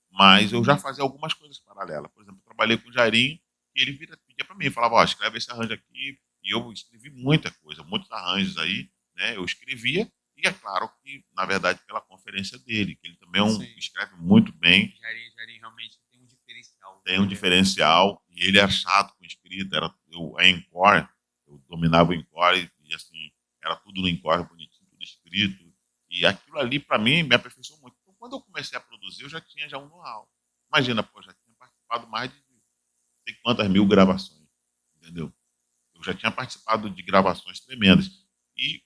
Speaker 2: mas eu já fazia algumas coisas paralelas. Por exemplo, eu trabalhei com o Jairinho e ele pedia para mim, falava, ó, escreve esse arranjo aqui, e eu escrevi muita coisa, muitos arranjos aí, né? Eu escrevia, e é claro que, na verdade, pela conferência dele, que ele também escreve muito bem.
Speaker 1: Jairinho realmente tem um diferencial.
Speaker 2: Tem um diferencial, e ele era chato com escrita, a Encore, eu dominava o Encore, e assim, era tudo no Encore, bonitinho, tudo escrito, e aquilo ali, para mim, me aperfeiçoou muito. Então, quando eu comecei a produzir, eu já tinha um know-how. Imagina, pô, já tinha participado mais de não sei quantas mil gravações, entendeu? Eu já tinha participado de gravações tremendas. E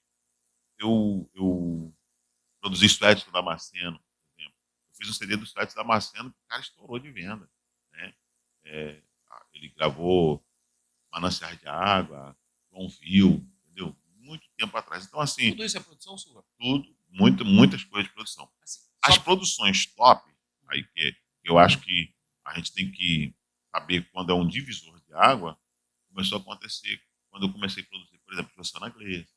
Speaker 2: eu produzi Suétes do Damasceno, por exemplo. Eu fiz um CD do Suétes do Damasceno que o cara estourou de venda. Né? Ele gravou Mananciais de Água, João Viu, entendeu? Muito tempo atrás. Então, assim.
Speaker 1: Tudo isso é produção sua?
Speaker 2: Tudo, muitas coisas de produção.
Speaker 1: Assim,
Speaker 2: as produções top, aí que eu acho que a gente tem que saber quando é um divisor de água, começou a acontecer quando eu comecei a produzir, por exemplo, Jossana Gleice.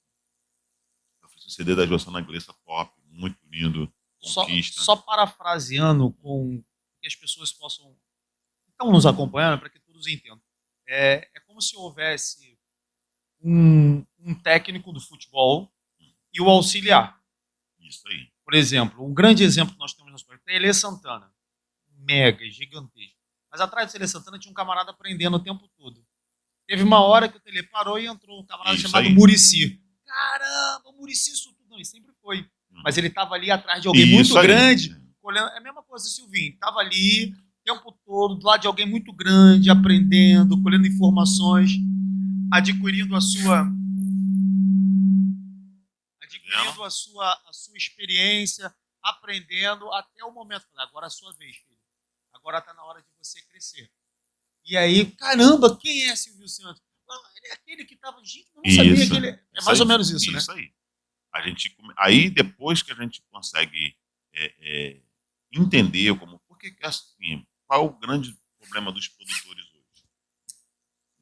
Speaker 2: Eu fiz um CD da Jossana Gleice top, muito lindo, Conquista.
Speaker 1: Só parafraseando com que as pessoas possam estão nos acompanhando, para que todos entendam. É como se houvesse um técnico do futebol e o auxiliar.
Speaker 2: Isso aí.
Speaker 1: Por exemplo, um grande exemplo que nós temos no esporte é Tele Santana. Mega, gigantesco. Mas atrás do Tele Santana tinha um camarada aprendendo o tempo todo. Teve uma hora que o Tele parou e entrou um camarada chamado Muricy. Caramba, Muricy isso tudo. Não, ele sempre foi. Mas ele estava ali atrás de alguém muito grande. Olhando, é a mesma coisa, Silvinho. Estava ali o tempo todo, do lado de alguém muito grande, aprendendo, colhendo informações, adquirindo a sua experiência, aprendendo até o momento. Agora é a sua vez, filho. Agora está na hora de você crescer. E aí, caramba, quem é Silvio Santos? Ele é aquele que estava... Gente, eu não sabia que ele... É mais ou menos isso, né?
Speaker 2: Isso aí. Aí, depois que a gente consegue entender porque assim, qual é o grande problema dos produtores hoje?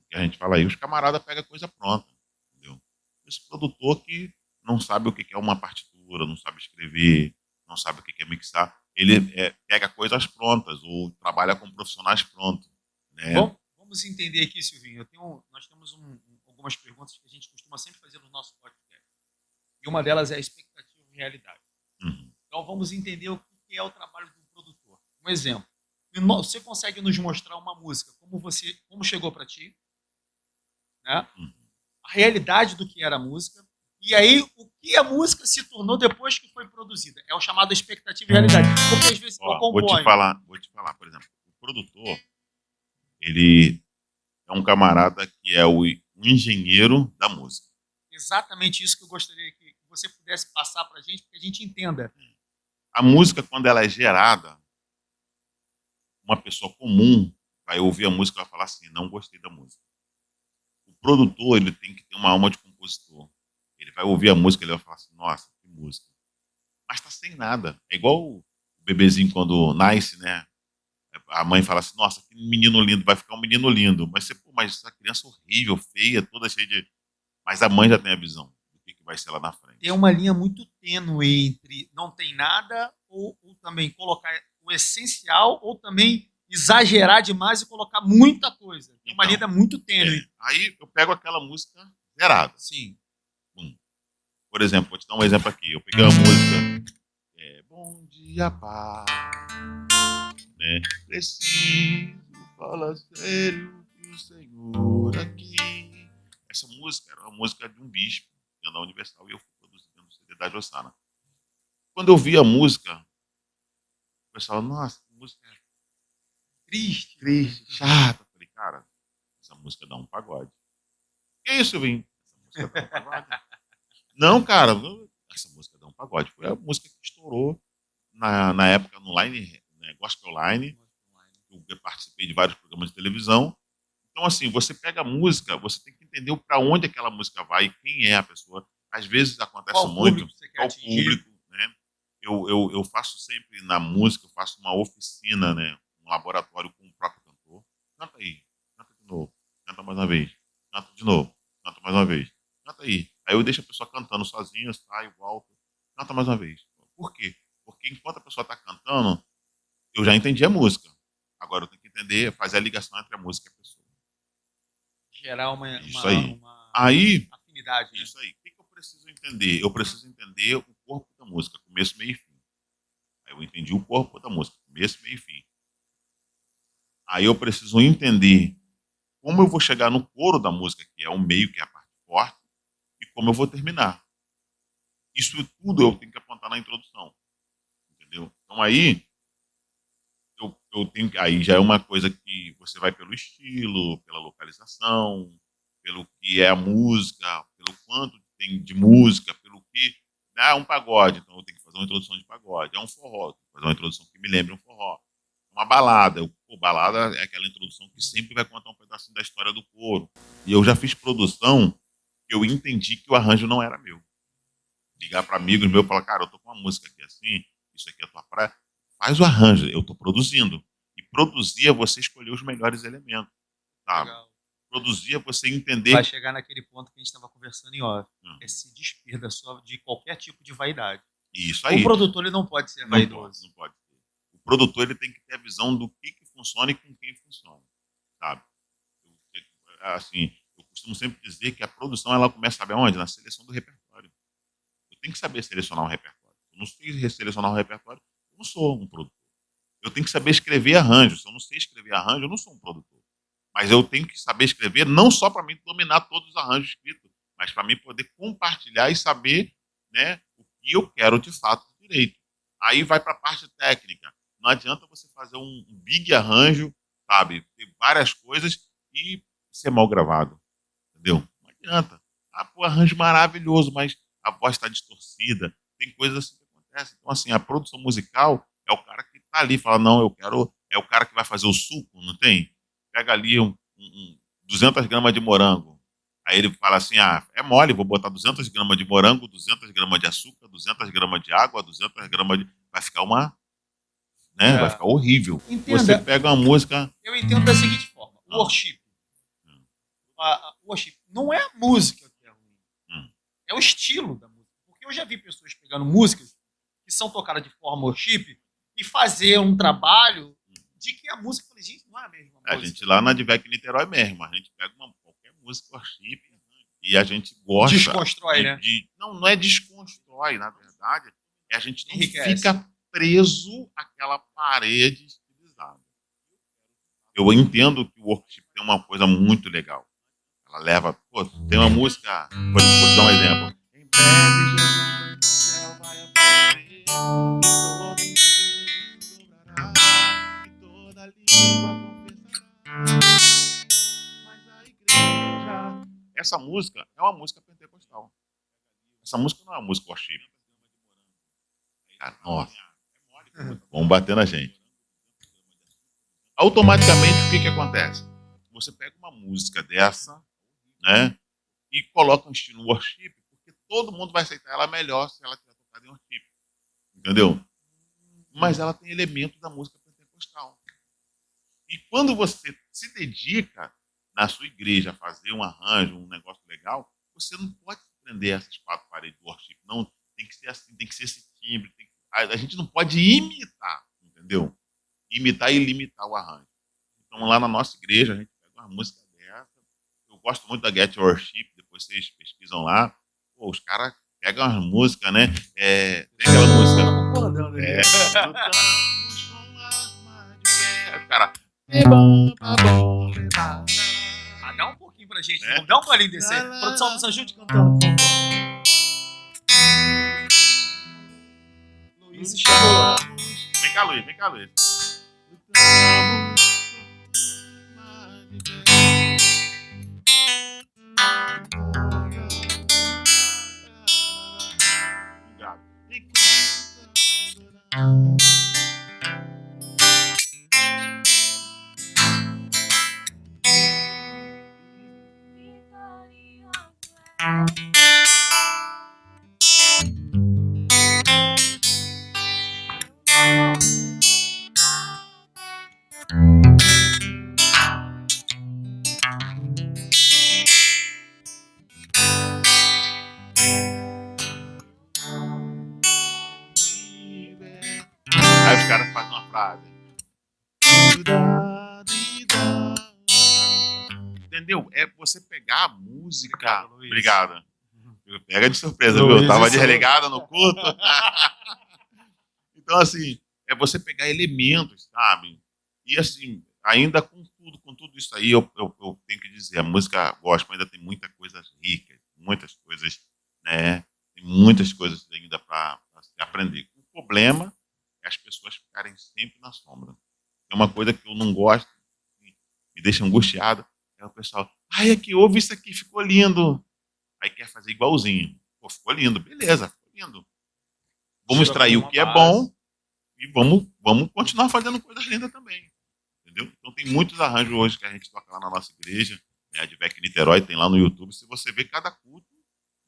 Speaker 2: Que a gente fala aí, os camaradas pegam coisa pronta, entendeu? Esse produtor que não sabe o que é uma partitura, não sabe escrever, não sabe o que é mixar, ele pega coisas prontas ou trabalha com profissionais prontos. Né?
Speaker 1: Bom, vamos entender aqui, Silvinho. Nós temos algumas perguntas que a gente costuma sempre fazer no nosso podcast. E uma delas é a expectativa e realidade.
Speaker 2: Uhum.
Speaker 1: Então vamos entender o que é o trabalho do produtor. Um exemplo. Você consegue nos mostrar uma música, como chegou para ti, né?
Speaker 2: Uhum.
Speaker 1: A realidade do que era a música, e aí o que a música se tornou depois que foi produzida. É o chamado expectativa e realidade. Porque às vezes eu componho...
Speaker 2: Vou te falar, por exemplo, o produtor, ele é um camarada que é o engenheiro da música.
Speaker 1: Exatamente isso que eu gostaria que você pudesse passar para a gente, para que a gente entenda.
Speaker 2: A música, quando ela é gerada, uma pessoa comum vai ouvir a música e vai falar assim, não gostei da música. O produtor, ele tem que ter uma alma de compositor. Ele vai ouvir a música e ele vai falar assim, nossa, que música. Mas tá sem nada. É igual o bebezinho quando nasce, né? A mãe fala assim, nossa, que menino lindo, vai ficar um menino lindo. Mas essa criança horrível, feia, toda cheia de... Mas a mãe já tem a visão do que vai ser lá na frente.
Speaker 1: Tem uma linha muito tênue entre não tem nada ou também colocar o essencial ou também exagerar demais e colocar muita coisa. Tem uma
Speaker 2: Então,
Speaker 1: linha muito tênue.
Speaker 2: Aí eu pego aquela música zerada.
Speaker 1: Sim.
Speaker 2: Por exemplo, vou te dar um exemplo aqui. Eu peguei uma música. Bom dia, paz. Né? Preciso falar sério pro Senhor aqui. Essa música era uma música de um bispo da Universal e eu fui produzindo no CD da Jossana. Quando eu vi a música, o pessoal, nossa, que música triste, chata. Eu falei, cara, essa música dá um pagode. Que isso, Silvinho? Essa música dá um pagode. Não, cara, essa música dá um pagode. Foi a música que estourou na época no Line, né, Gospel Line. Eu participei de vários programas de televisão. Então, assim, você pega a música, você tem que entender para onde aquela música vai e quem é a pessoa. Às vezes acontece
Speaker 1: Qual
Speaker 2: muito,
Speaker 1: público você quer
Speaker 2: qual
Speaker 1: atingir?
Speaker 2: público, né? Eu faço sempre na música, eu faço uma oficina, né? Um laboratório com o próprio cantor. Canta aí, canta de novo, canta mais uma vez, canta de novo, canta mais uma vez, canta aí. Aí eu deixo a pessoa cantando sozinha, saio, volto, canta mais uma vez. Por quê? Porque enquanto a pessoa está cantando, eu já entendi a música. Agora eu tenho que entender, fazer a ligação entre a música e a pessoa.
Speaker 1: Gerar uma
Speaker 2: Isso aí.
Speaker 1: uma
Speaker 2: Aí,
Speaker 1: afinidade. Né?
Speaker 2: isso aí. O que eu preciso entender? Eu preciso entender o corpo da música, começo, meio e fim. Aí eu entendi o corpo da música, começo, meio e fim. Aí eu preciso entender como eu vou chegar no coro da música, que é o meio, que é a parte forte, e como eu vou terminar. Isso tudo eu tenho que apontar na introdução. Entendeu? Então aí, eu tenho, aí já é uma coisa que você vai pelo estilo, pela localização, pelo que é a música, pelo quanto tem de música, pelo que. Ah, um pagode, então eu tenho que fazer uma introdução de pagode. É um forró, tenho que fazer uma introdução que me lembre um forró. Uma balada, balada é aquela introdução que sempre vai contar um pedacinho da história do coro. E eu já fiz produção que eu entendi que o arranjo não era meu. Ligar para amigos meus e falar, cara, eu tô com uma música aqui assim, isso aqui é a tua praia. Faz o arranjo, eu tô produzindo. E produzir é você escolher os melhores elementos, sabe?
Speaker 1: Legal.
Speaker 2: Produzir é você entender.
Speaker 1: Vai chegar naquele ponto que a gente estava conversando em off.
Speaker 2: Hum.
Speaker 1: É se despir de qualquer tipo de vaidade.
Speaker 2: Isso aí.
Speaker 1: O produtor ele não pode ser vaidoso.
Speaker 2: Não pode. O produtor ele tem que ter a visão do que funciona e com quem funciona, sabe? Assim, eu costumo sempre dizer que a produção ela começa, sabe aonde? Na seleção do repertório. Eu tenho que saber selecionar um repertório. Eu não sei selecionar um repertório, eu não sou um produtor. Eu tenho que saber escrever arranjo. Se eu não sei escrever arranjo, eu não sou um produtor. Mas eu tenho que saber escrever não só para mim dominar todos os arranjos escritos, mas para mim poder compartilhar e saber, né, o que eu quero de fato direito. Aí vai para a parte técnica. Não adianta você fazer um big arranjo, sabe, ter várias coisas e ser mal gravado, entendeu? Não adianta. Ah, pô, arranjo maravilhoso, mas a voz está distorcida. Tem coisas assim que acontecem. Então, assim, a produção musical é o cara que tá ali, fala, não, eu quero. É o cara que vai fazer o suco, não tem? Pega ali 200 gramas de morango. Aí ele fala assim, ah, é mole, vou botar 200 gramas de morango, 200 gramas de açúcar, 200 gramas de água, 200 gramas de... Vai ficar né? Vai ficar horrível.
Speaker 1: Entenda.
Speaker 2: Você pega uma música...
Speaker 1: Eu entendo da seguinte forma. O
Speaker 2: Ah.
Speaker 1: worship. O worship não é a música que é ruim. É o estilo da música. Porque eu já vi pessoas pegando músicas que são tocadas de forma worship e fazer um trabalho de que a música, gente, não é a mesma música.
Speaker 2: A gente lá na Divec Niterói mesmo, a gente pega qualquer música worship e a gente gosta.
Speaker 1: Desconstrói, né?
Speaker 2: Não é desconstrói, na verdade. A gente não
Speaker 1: Enriquece.
Speaker 2: fica preso àquela parede estilizada. Eu entendo que o worship tem uma coisa muito legal. Ela leva. Pô, tem uma música. Vou te dar um exemplo. Em breve Jesus do céu vai aparecer, e todo joelho dobrará, e toda língua confessará. Mas a igreja. Essa música é uma música pentecostal. Essa música não é uma música worship. Nossa. Vamos bater na gente. Automaticamente, o que acontece? Você pega uma música dessa, né? E coloca um estilo worship, porque todo mundo vai aceitar ela melhor se ela tiver tocada em worship. Entendeu? Mas ela tem elementos da música pentecostal. E quando você se dedica na sua igreja a fazer um arranjo, um negócio legal, você não pode se prender a essas quatro paredes do worship. Não, tem que ser assim, tem que ser esse timbre. A gente não pode imitar, entendeu? imitar e limitar o arranjo. Então, lá na nossa igreja, a gente pega uma música dessa. Eu gosto muito da Get Worship, depois vocês pesquisam lá. Pô, os caras pegam as músicas, né? Tem aquela música.
Speaker 1: Concordando ali.
Speaker 2: Lutamos com arma de guerra. O cara.
Speaker 1: Dá um pouquinho pra gente.
Speaker 2: É.
Speaker 1: Vamos dar um golinho desse aí. Produção, nos ajude cantando, por favor. Luiz chegou.
Speaker 2: Vem cá, Luiz, vem cá, Luiz. Aí os caras fazem uma frase. Entendeu? É você pegar a música.
Speaker 1: Obrigado, Luiz.
Speaker 2: Obrigado. Pega de surpresa,
Speaker 1: Luiz,
Speaker 2: viu? Eu tava
Speaker 1: isso-
Speaker 2: desligado no culto. Então, assim, é você pegar elementos, sabe? E, assim, ainda com tudo isso aí, eu tenho que dizer, a música gospel ainda tem muita coisa rica, muitas coisas, né? Tem muitas coisas ainda para se aprender. O problema é as pessoas ficarem sempre na sombra. É uma coisa que eu não gosto, me deixa angustiado, é o pessoal, é que ouve isso aqui, ficou lindo. Aí quer fazer igualzinho. Pô, ficou lindo, beleza, ficou lindo. Vamos
Speaker 1: Tira
Speaker 2: extrair
Speaker 1: como
Speaker 2: o que é
Speaker 1: uma
Speaker 2: bom
Speaker 1: base.
Speaker 2: e vamos continuar fazendo coisas lindas também. Entendeu? Então tem muitos arranjos hoje que a gente toca lá na nossa igreja, né? A Advec Niterói tem lá no YouTube. Se você vê cada culto,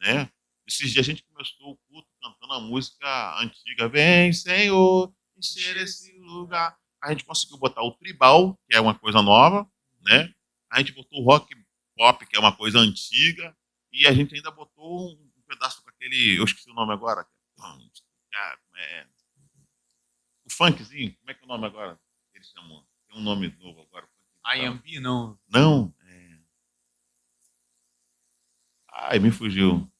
Speaker 2: né? Esses dias a gente começou o culto cantando a música antiga, Vem, Senhor, encher esse lugar. A gente conseguiu botar o tribal, que é uma coisa nova, né? A gente botou o rock pop, que é uma coisa antiga, e a gente ainda botou um pedaço com aquele, eu esqueci o nome agora, o funkzinho, como é que é o nome agora? Eles chamam, tem um nome novo agora.
Speaker 1: IMB, não.
Speaker 2: Não, ai, me fugiu.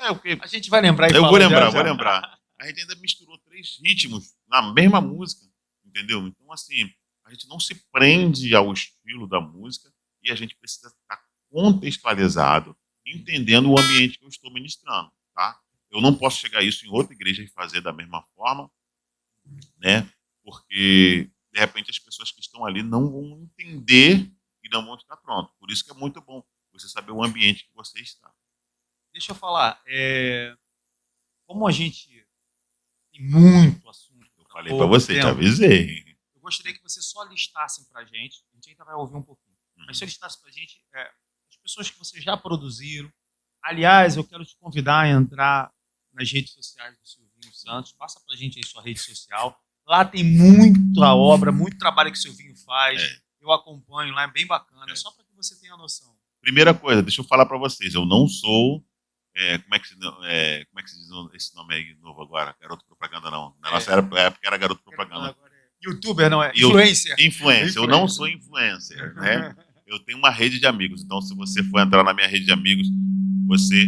Speaker 2: O que
Speaker 1: A gente vai lembrar e
Speaker 2: eu
Speaker 1: fala
Speaker 2: vou lembrar,
Speaker 1: já,
Speaker 2: vou
Speaker 1: já.
Speaker 2: lembrar. A gente ainda misturou 3 ritmos na mesma música, entendeu? Então, assim, a gente não se prende ao estilo da música e a gente precisa estar contextualizado, entendendo o ambiente que eu estou ministrando, tá? Eu não posso chegar isso em outra igreja e fazer da mesma forma, né? Porque, de repente, as pessoas que estão ali não vão entender e não vão estar prontos. Por isso que é muito bom você saber o ambiente que você está.
Speaker 1: Deixa eu falar. Como a gente tem muito assunto.
Speaker 2: Eu falei para você, te avisei.
Speaker 1: Eu gostaria que você só listassem pra gente. A gente ainda vai ouvir um pouquinho. Mas só listasse pra gente as pessoas que vocês já produziram. Aliás, eu quero te convidar a entrar nas redes sociais do Silvinho Santos. Passa pra gente aí sua rede social. Lá tem muita obra, muito trabalho que o Silvinho faz. Eu acompanho lá, é bem bacana. Só para que você tenha noção.
Speaker 2: Primeira coisa, deixa eu falar para vocês. Eu não sou... como é que se diz esse nome aí novo agora? Garoto propaganda, não. Na nossa época era garoto propaganda.
Speaker 1: Agora YouTuber, não é? Influencer.
Speaker 2: Influencer. Eu não sou influencer, né? Eu tenho uma rede de amigos. Então, se você for entrar na minha rede de amigos, você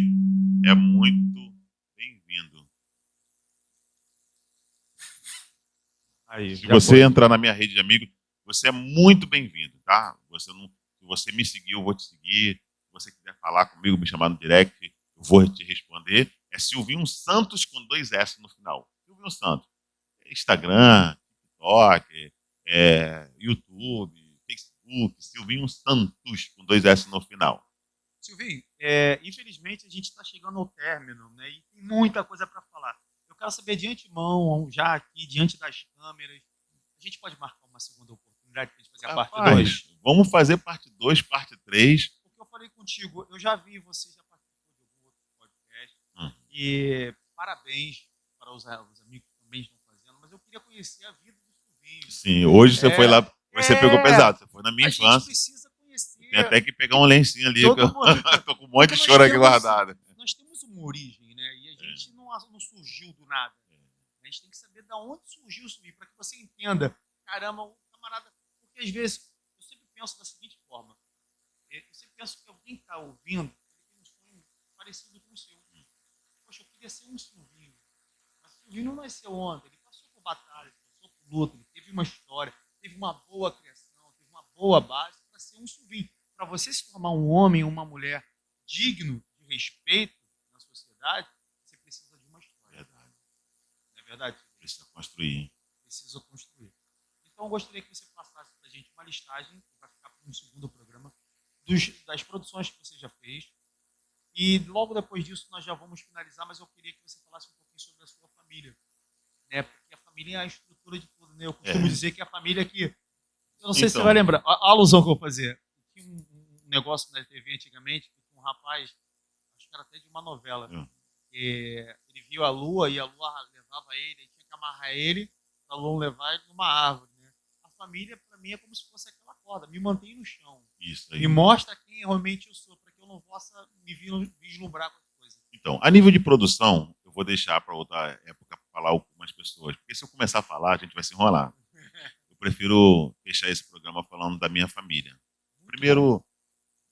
Speaker 2: é muito bem-vindo. Se você entrar na minha rede de amigos, você é muito bem-vindo, tá? Se você me seguir, eu vou te seguir. Se você quiser falar comigo, me chamar no direct, eu vou te responder. É Silvinho Santos com 2 S no final. Silvinho Santos. Instagram, TikTok, YouTube, Facebook, Silvinho Santos com 2 S no final.
Speaker 1: Silvinho, infelizmente a gente está chegando ao término, né? E tem muita coisa para falar. Eu quero saber de antemão, já aqui, diante das câmeras, a gente pode marcar uma segunda oportunidade para a gente fazer a parte 2?
Speaker 2: Vamos fazer parte 2, parte 3.
Speaker 1: Porque eu falei contigo, eu já vi você, já participou de algum outro podcast. E parabéns para os amigos que também estão fazendo, mas eu queria conhecer a vida do Silvinho.
Speaker 2: Sim, hoje você foi lá, você pegou pesado, você foi na minha infância.
Speaker 1: A gente precisa conhecer.
Speaker 2: Tem até que pegar um lencinho ali, que eu tô com um monte de
Speaker 1: Porque
Speaker 2: choro aqui guardado.
Speaker 1: Nós temos uma origem, né? E a gente não surgiu do nada. A A gente tem que saber de onde surgiu o SUV, para que você entenda, caramba, o camarada... Porque às vezes, eu sempre penso da seguinte forma, eu sempre penso que alguém que está ouvindo, ele tem um sonho parecido com o seu. Poxa, eu queria ser um Silvinho. Mas o Silvinho não nasceu ontem, ele passou por batalha, passou por luta, ele teve uma história, teve uma boa criação, teve uma boa base para ser um Silvinho. Para você se tornar um homem ou uma mulher digno de respeito na sociedade, você precisa de uma história.
Speaker 2: Verdade.
Speaker 1: Não é verdade?
Speaker 2: Precisa construir.
Speaker 1: Precisa construir. Então eu gostaria que você passasse para a gente uma listagem, que vai ficar para um segundo programa, das produções que você já fez. E logo depois disso nós já vamos finalizar, mas eu queria que você falasse um pouquinho sobre a sua família. Né? Porque a família é a estrutura de tudo. Né? Eu costumo dizer que é a família que... Eu não sei se você vai lembrar. A alusão que eu vou fazer. Tinha um negócio na TV antigamente, que um rapaz, acho que era até de uma novela, que ele viu a lua e a lua levava ele, e tinha que amarrar ele para a lua levar ele numa árvore. Né? A família, para mim, é como se fosse aquela corda. Me mantém no chão.
Speaker 2: Isso aí.
Speaker 1: Me mostra quem realmente eu sou, para que eu não possa me vislumbrar com as coisas.
Speaker 2: Então, a nível de produção, eu vou deixar para outra época para falar algumas pessoas, porque se eu começar a falar, a gente vai se enrolar. Eu prefiro fechar esse programa falando da minha família. Primeiro,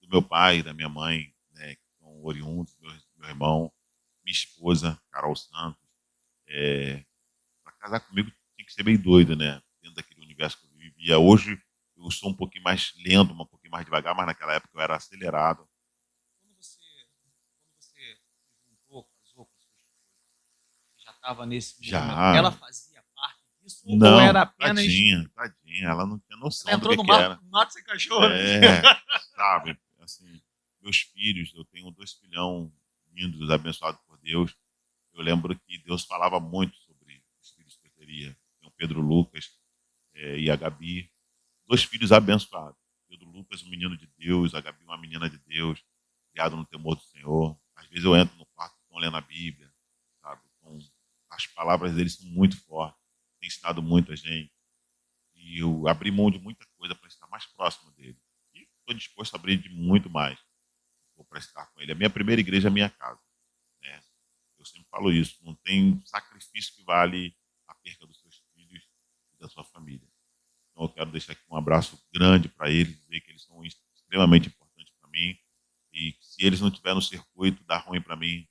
Speaker 2: do meu pai, da minha mãe, né, que são oriundos, meu irmão, minha esposa, Carol Santos. Para casar comigo tinha que ser bem doido, né? Dentro daquele universo que eu vivia. Hoje eu sou um pouquinho mais lento, um pouquinho mais devagar, mas naquela época eu era acelerado.
Speaker 1: Quando você juntou, casou com a sua esposa, você já estava nesse movimento?
Speaker 2: Já.
Speaker 1: Ela fazia parte disso?
Speaker 2: Não,
Speaker 1: ou era apenas...
Speaker 2: tadinha, ela não tinha noção
Speaker 1: ela entrou
Speaker 2: do
Speaker 1: no
Speaker 2: que era.
Speaker 1: mato sem cachorro, né?
Speaker 2: Sabe, assim, meus filhos, eu tenho 2 filhão lindos, abençoados por Deus. Eu lembro que Deus falava muito sobre os filhos que eu teria. Tem o Pedro Lucas e a Gabi, 2 filhos abençoados. Pedro Lucas, um menino de Deus, a Gabi, uma menina de Deus, criado no temor do Senhor. Às vezes eu entro no quarto, estão lendo a Bíblia, sabe? Então, as palavras deles são muito fortes, tem ensinado muito a gente. E eu abri mão de muita coisa para estar mais próximo dele. E estou disposto a abrir de muito mais para estar com ele. A minha primeira igreja é a minha casa. Né? Eu sempre falo isso. Não tem sacrifício que vale a perca dos seus filhos e da sua família. Então eu quero deixar aqui um abraço grande para eles, dizer que eles são extremamente importantes para mim. E se eles não estiverem no circuito, dá ruim para mim.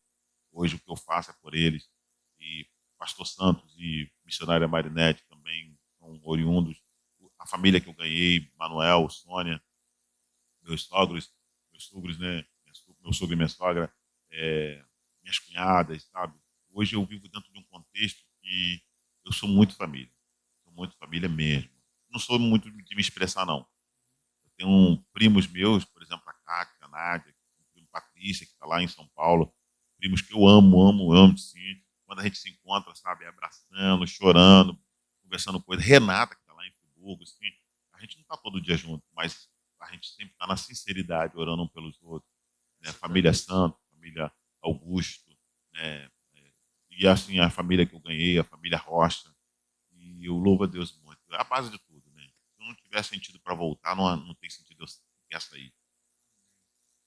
Speaker 2: Hoje o que eu faço é por eles. E Pastor Santos e missionária Marinete também são oriundos. A família que eu ganhei, Manuel, Sônia, meus sogros, né? Meu sogro e minha sogra, minhas cunhadas, sabe? Hoje eu vivo dentro de um contexto que eu sou muito família mesmo. Não sou muito de me expressar, não. Eu tenho primos meus, por exemplo, a Cátia, a Nádia, o primo Patrícia, que está lá em São Paulo, primos que eu amo, sim. Quando a gente se encontra, sabe, abraçando, chorando, conversando coisa. Renata, que está lá em Friburgo, assim, a gente não está todo dia junto, mas a gente sempre está na sinceridade, orando um pelos outros. Né? Família Santo, família Augusto, né? E assim, a família que eu ganhei, a família Rocha. E eu louvo a Deus muito. É a base de tudo, né? Se eu não tiver sentido para voltar, não tem sentido eu sair.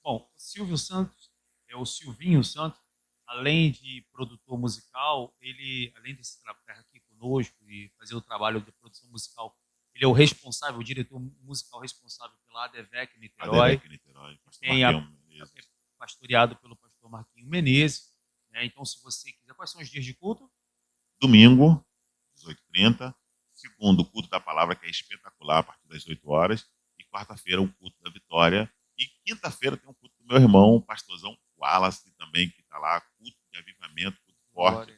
Speaker 1: Bom, o Silvio Santos, o Silvinho Santos, além de produtor musical, ele, além de estar aqui conosco e fazer o trabalho de produção musical, ele é o responsável, o diretor musical responsável pela ADVEC Niterói.
Speaker 2: ADVEC Niterói,
Speaker 1: pastoreado pelo pastor Marquinho Menezes. Né? Então, se você quiser, quais são os dias de culto?
Speaker 2: Domingo, 18h30. Segundo, o culto da palavra, que é espetacular, a partir das 8 horas. E quarta-feira, o culto da vitória. E quinta-feira tem um culto do meu irmão, o pastorzão Wallace, também, que está lá, culto de avivamento, culto forte.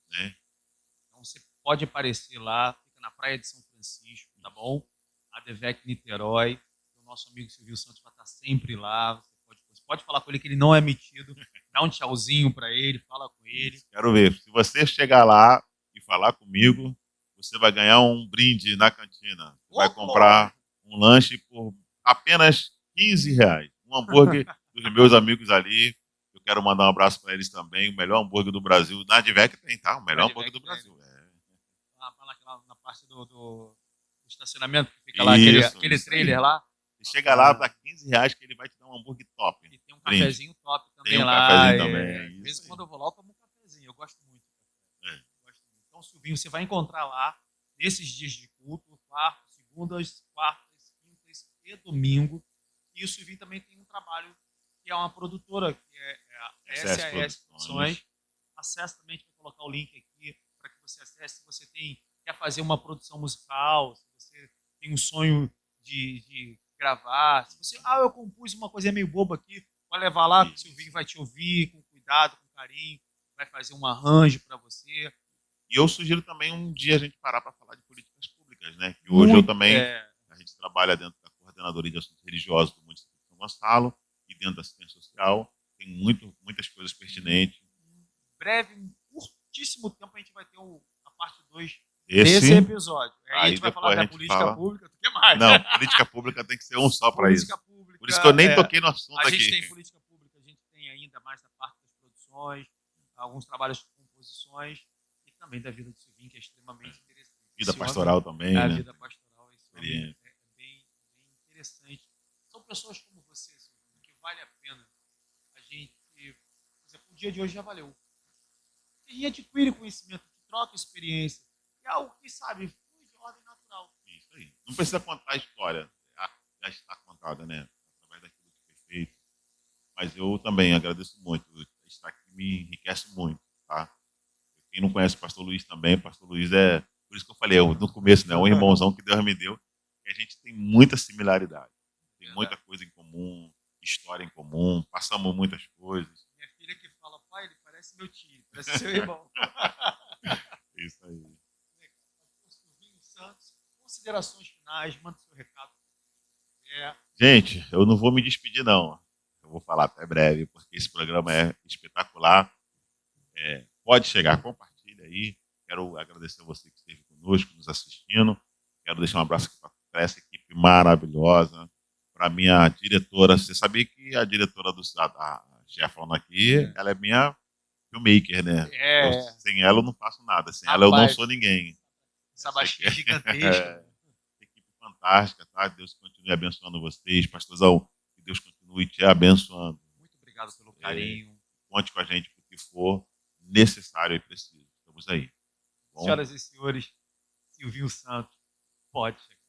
Speaker 2: Né?
Speaker 1: Então, você pode aparecer lá, fica na praia de São Francisco, tá bom? ADVEC Niterói. O nosso amigo Silvio Santos vai estar sempre lá. Você pode falar com ele que ele não é metido. Dá um tchauzinho para ele, fala com ele.
Speaker 2: Quero ver. Se você chegar lá e falar comigo, você vai ganhar um brinde na cantina. Você vai comprar um lanche por apenas R$15. Um hambúrguer dos meus amigos ali. Eu quero mandar um abraço para eles também. O melhor hambúrguer do Brasil. Na ADVEC tem, tá? O melhor hambúrguer do Brasil.
Speaker 1: Na parte do estacionamento, que fica lá aquele trailer lá.
Speaker 2: Você chega lá, dá R$15 que ele vai te dar um hambúrguer top.
Speaker 1: E tem um cafezinho top também
Speaker 2: tem um
Speaker 1: lá.
Speaker 2: Cafezinho também.
Speaker 1: Às vezes, quando eu vou lá, eu tomo um cafezinho. Eu gosto muito. Então, Silvinho, você vai encontrar lá, nesses dias de culto, segundas, quartas, quintas e domingo. E o Silvinho também tem um trabalho que é uma produtora, que é a
Speaker 2: SS
Speaker 1: SAS
Speaker 2: Produções.
Speaker 1: Produções. Acesse também, a gente vai colocar o link aqui para que você acesse. Se você quer fazer uma produção musical, se você tem um sonho de gravar, se você, eu compus uma coisa meio boba aqui, vai levar lá, que o Silvinho vai te ouvir com cuidado, com carinho, vai fazer um arranjo para você.
Speaker 2: E eu sugiro também um dia a gente parar para falar de políticas públicas, né? Que hoje eu também, a gente trabalha dentro da Coordenadoria de Assuntos Religiosos do município de São Gonçalo e dentro da assistência social. Tem muitas coisas pertinentes.
Speaker 1: Breve, em curtíssimo tempo, a gente vai ter a parte 2
Speaker 2: Esse
Speaker 1: desse episódio. Aí a gente vai
Speaker 2: depois
Speaker 1: falar
Speaker 2: a
Speaker 1: da
Speaker 2: gente
Speaker 1: política
Speaker 2: fala...
Speaker 1: pública, tu quer mais?
Speaker 2: Não, política pública tem que ser um só para isso.
Speaker 1: Pública,
Speaker 2: Por isso que eu nem toquei no assunto
Speaker 1: aqui. A gente
Speaker 2: aqui.
Speaker 1: tem política pública, a gente tem ainda mais da parte das produções, alguns trabalhos de composições e também da vida do Silvinho, que é extremamente interessante.
Speaker 2: Vida pastoral também,
Speaker 1: A
Speaker 2: né?
Speaker 1: vida pastoral, esse homem é bem interessante. São pessoas como você, Silvinho, que vale a pena a gente, por exemplo, o dia de hoje já valeu. A gente adquire conhecimento, troca experiência, é algo que, sabe, flui de ordem natural.
Speaker 2: Isso aí. Não precisa contar a história, já está contada, né? Através daquilo que foi feito. Mas eu também agradeço muito. Estar aqui me enriquece muito, tá? Quem não conhece o Pastor Luiz também, o Pastor Luiz é, por isso que eu falei no começo, né? Um irmãozão que Deus me deu, e a gente tem muita similaridade. Tem muita coisa em comum, história em comum, passamos muitas coisas.
Speaker 1: Minha filha que fala, pai, ele parece meu tio, parece seu irmão.
Speaker 2: Isso aí.
Speaker 1: Silvinho Santos, considerações finais, manda seu recado.
Speaker 2: Gente, eu não vou me despedir, não. Eu vou falar até breve, porque esse programa é espetacular. Pode chegar, compartilha aí. Quero agradecer a você que esteve conosco, nos assistindo. Quero deixar um abraço aqui para essa equipe maravilhosa. Para minha diretora, você sabia que a diretora a chefona aqui, ela é minha filmmaker, né? Sem ela eu não faço nada, sem ela eu não sou ninguém.
Speaker 1: Essa baixinha gigantesca.
Speaker 2: Equipe fantástica, tá? Deus continue abençoando vocês, pastorzão. Que Deus continue te abençoando.
Speaker 1: Muito obrigado pelo carinho.
Speaker 2: Conte com a gente para o que for necessário e preciso. Estamos aí.
Speaker 1: Bom? Senhoras e senhores, Silvinho Santos, pode chegar.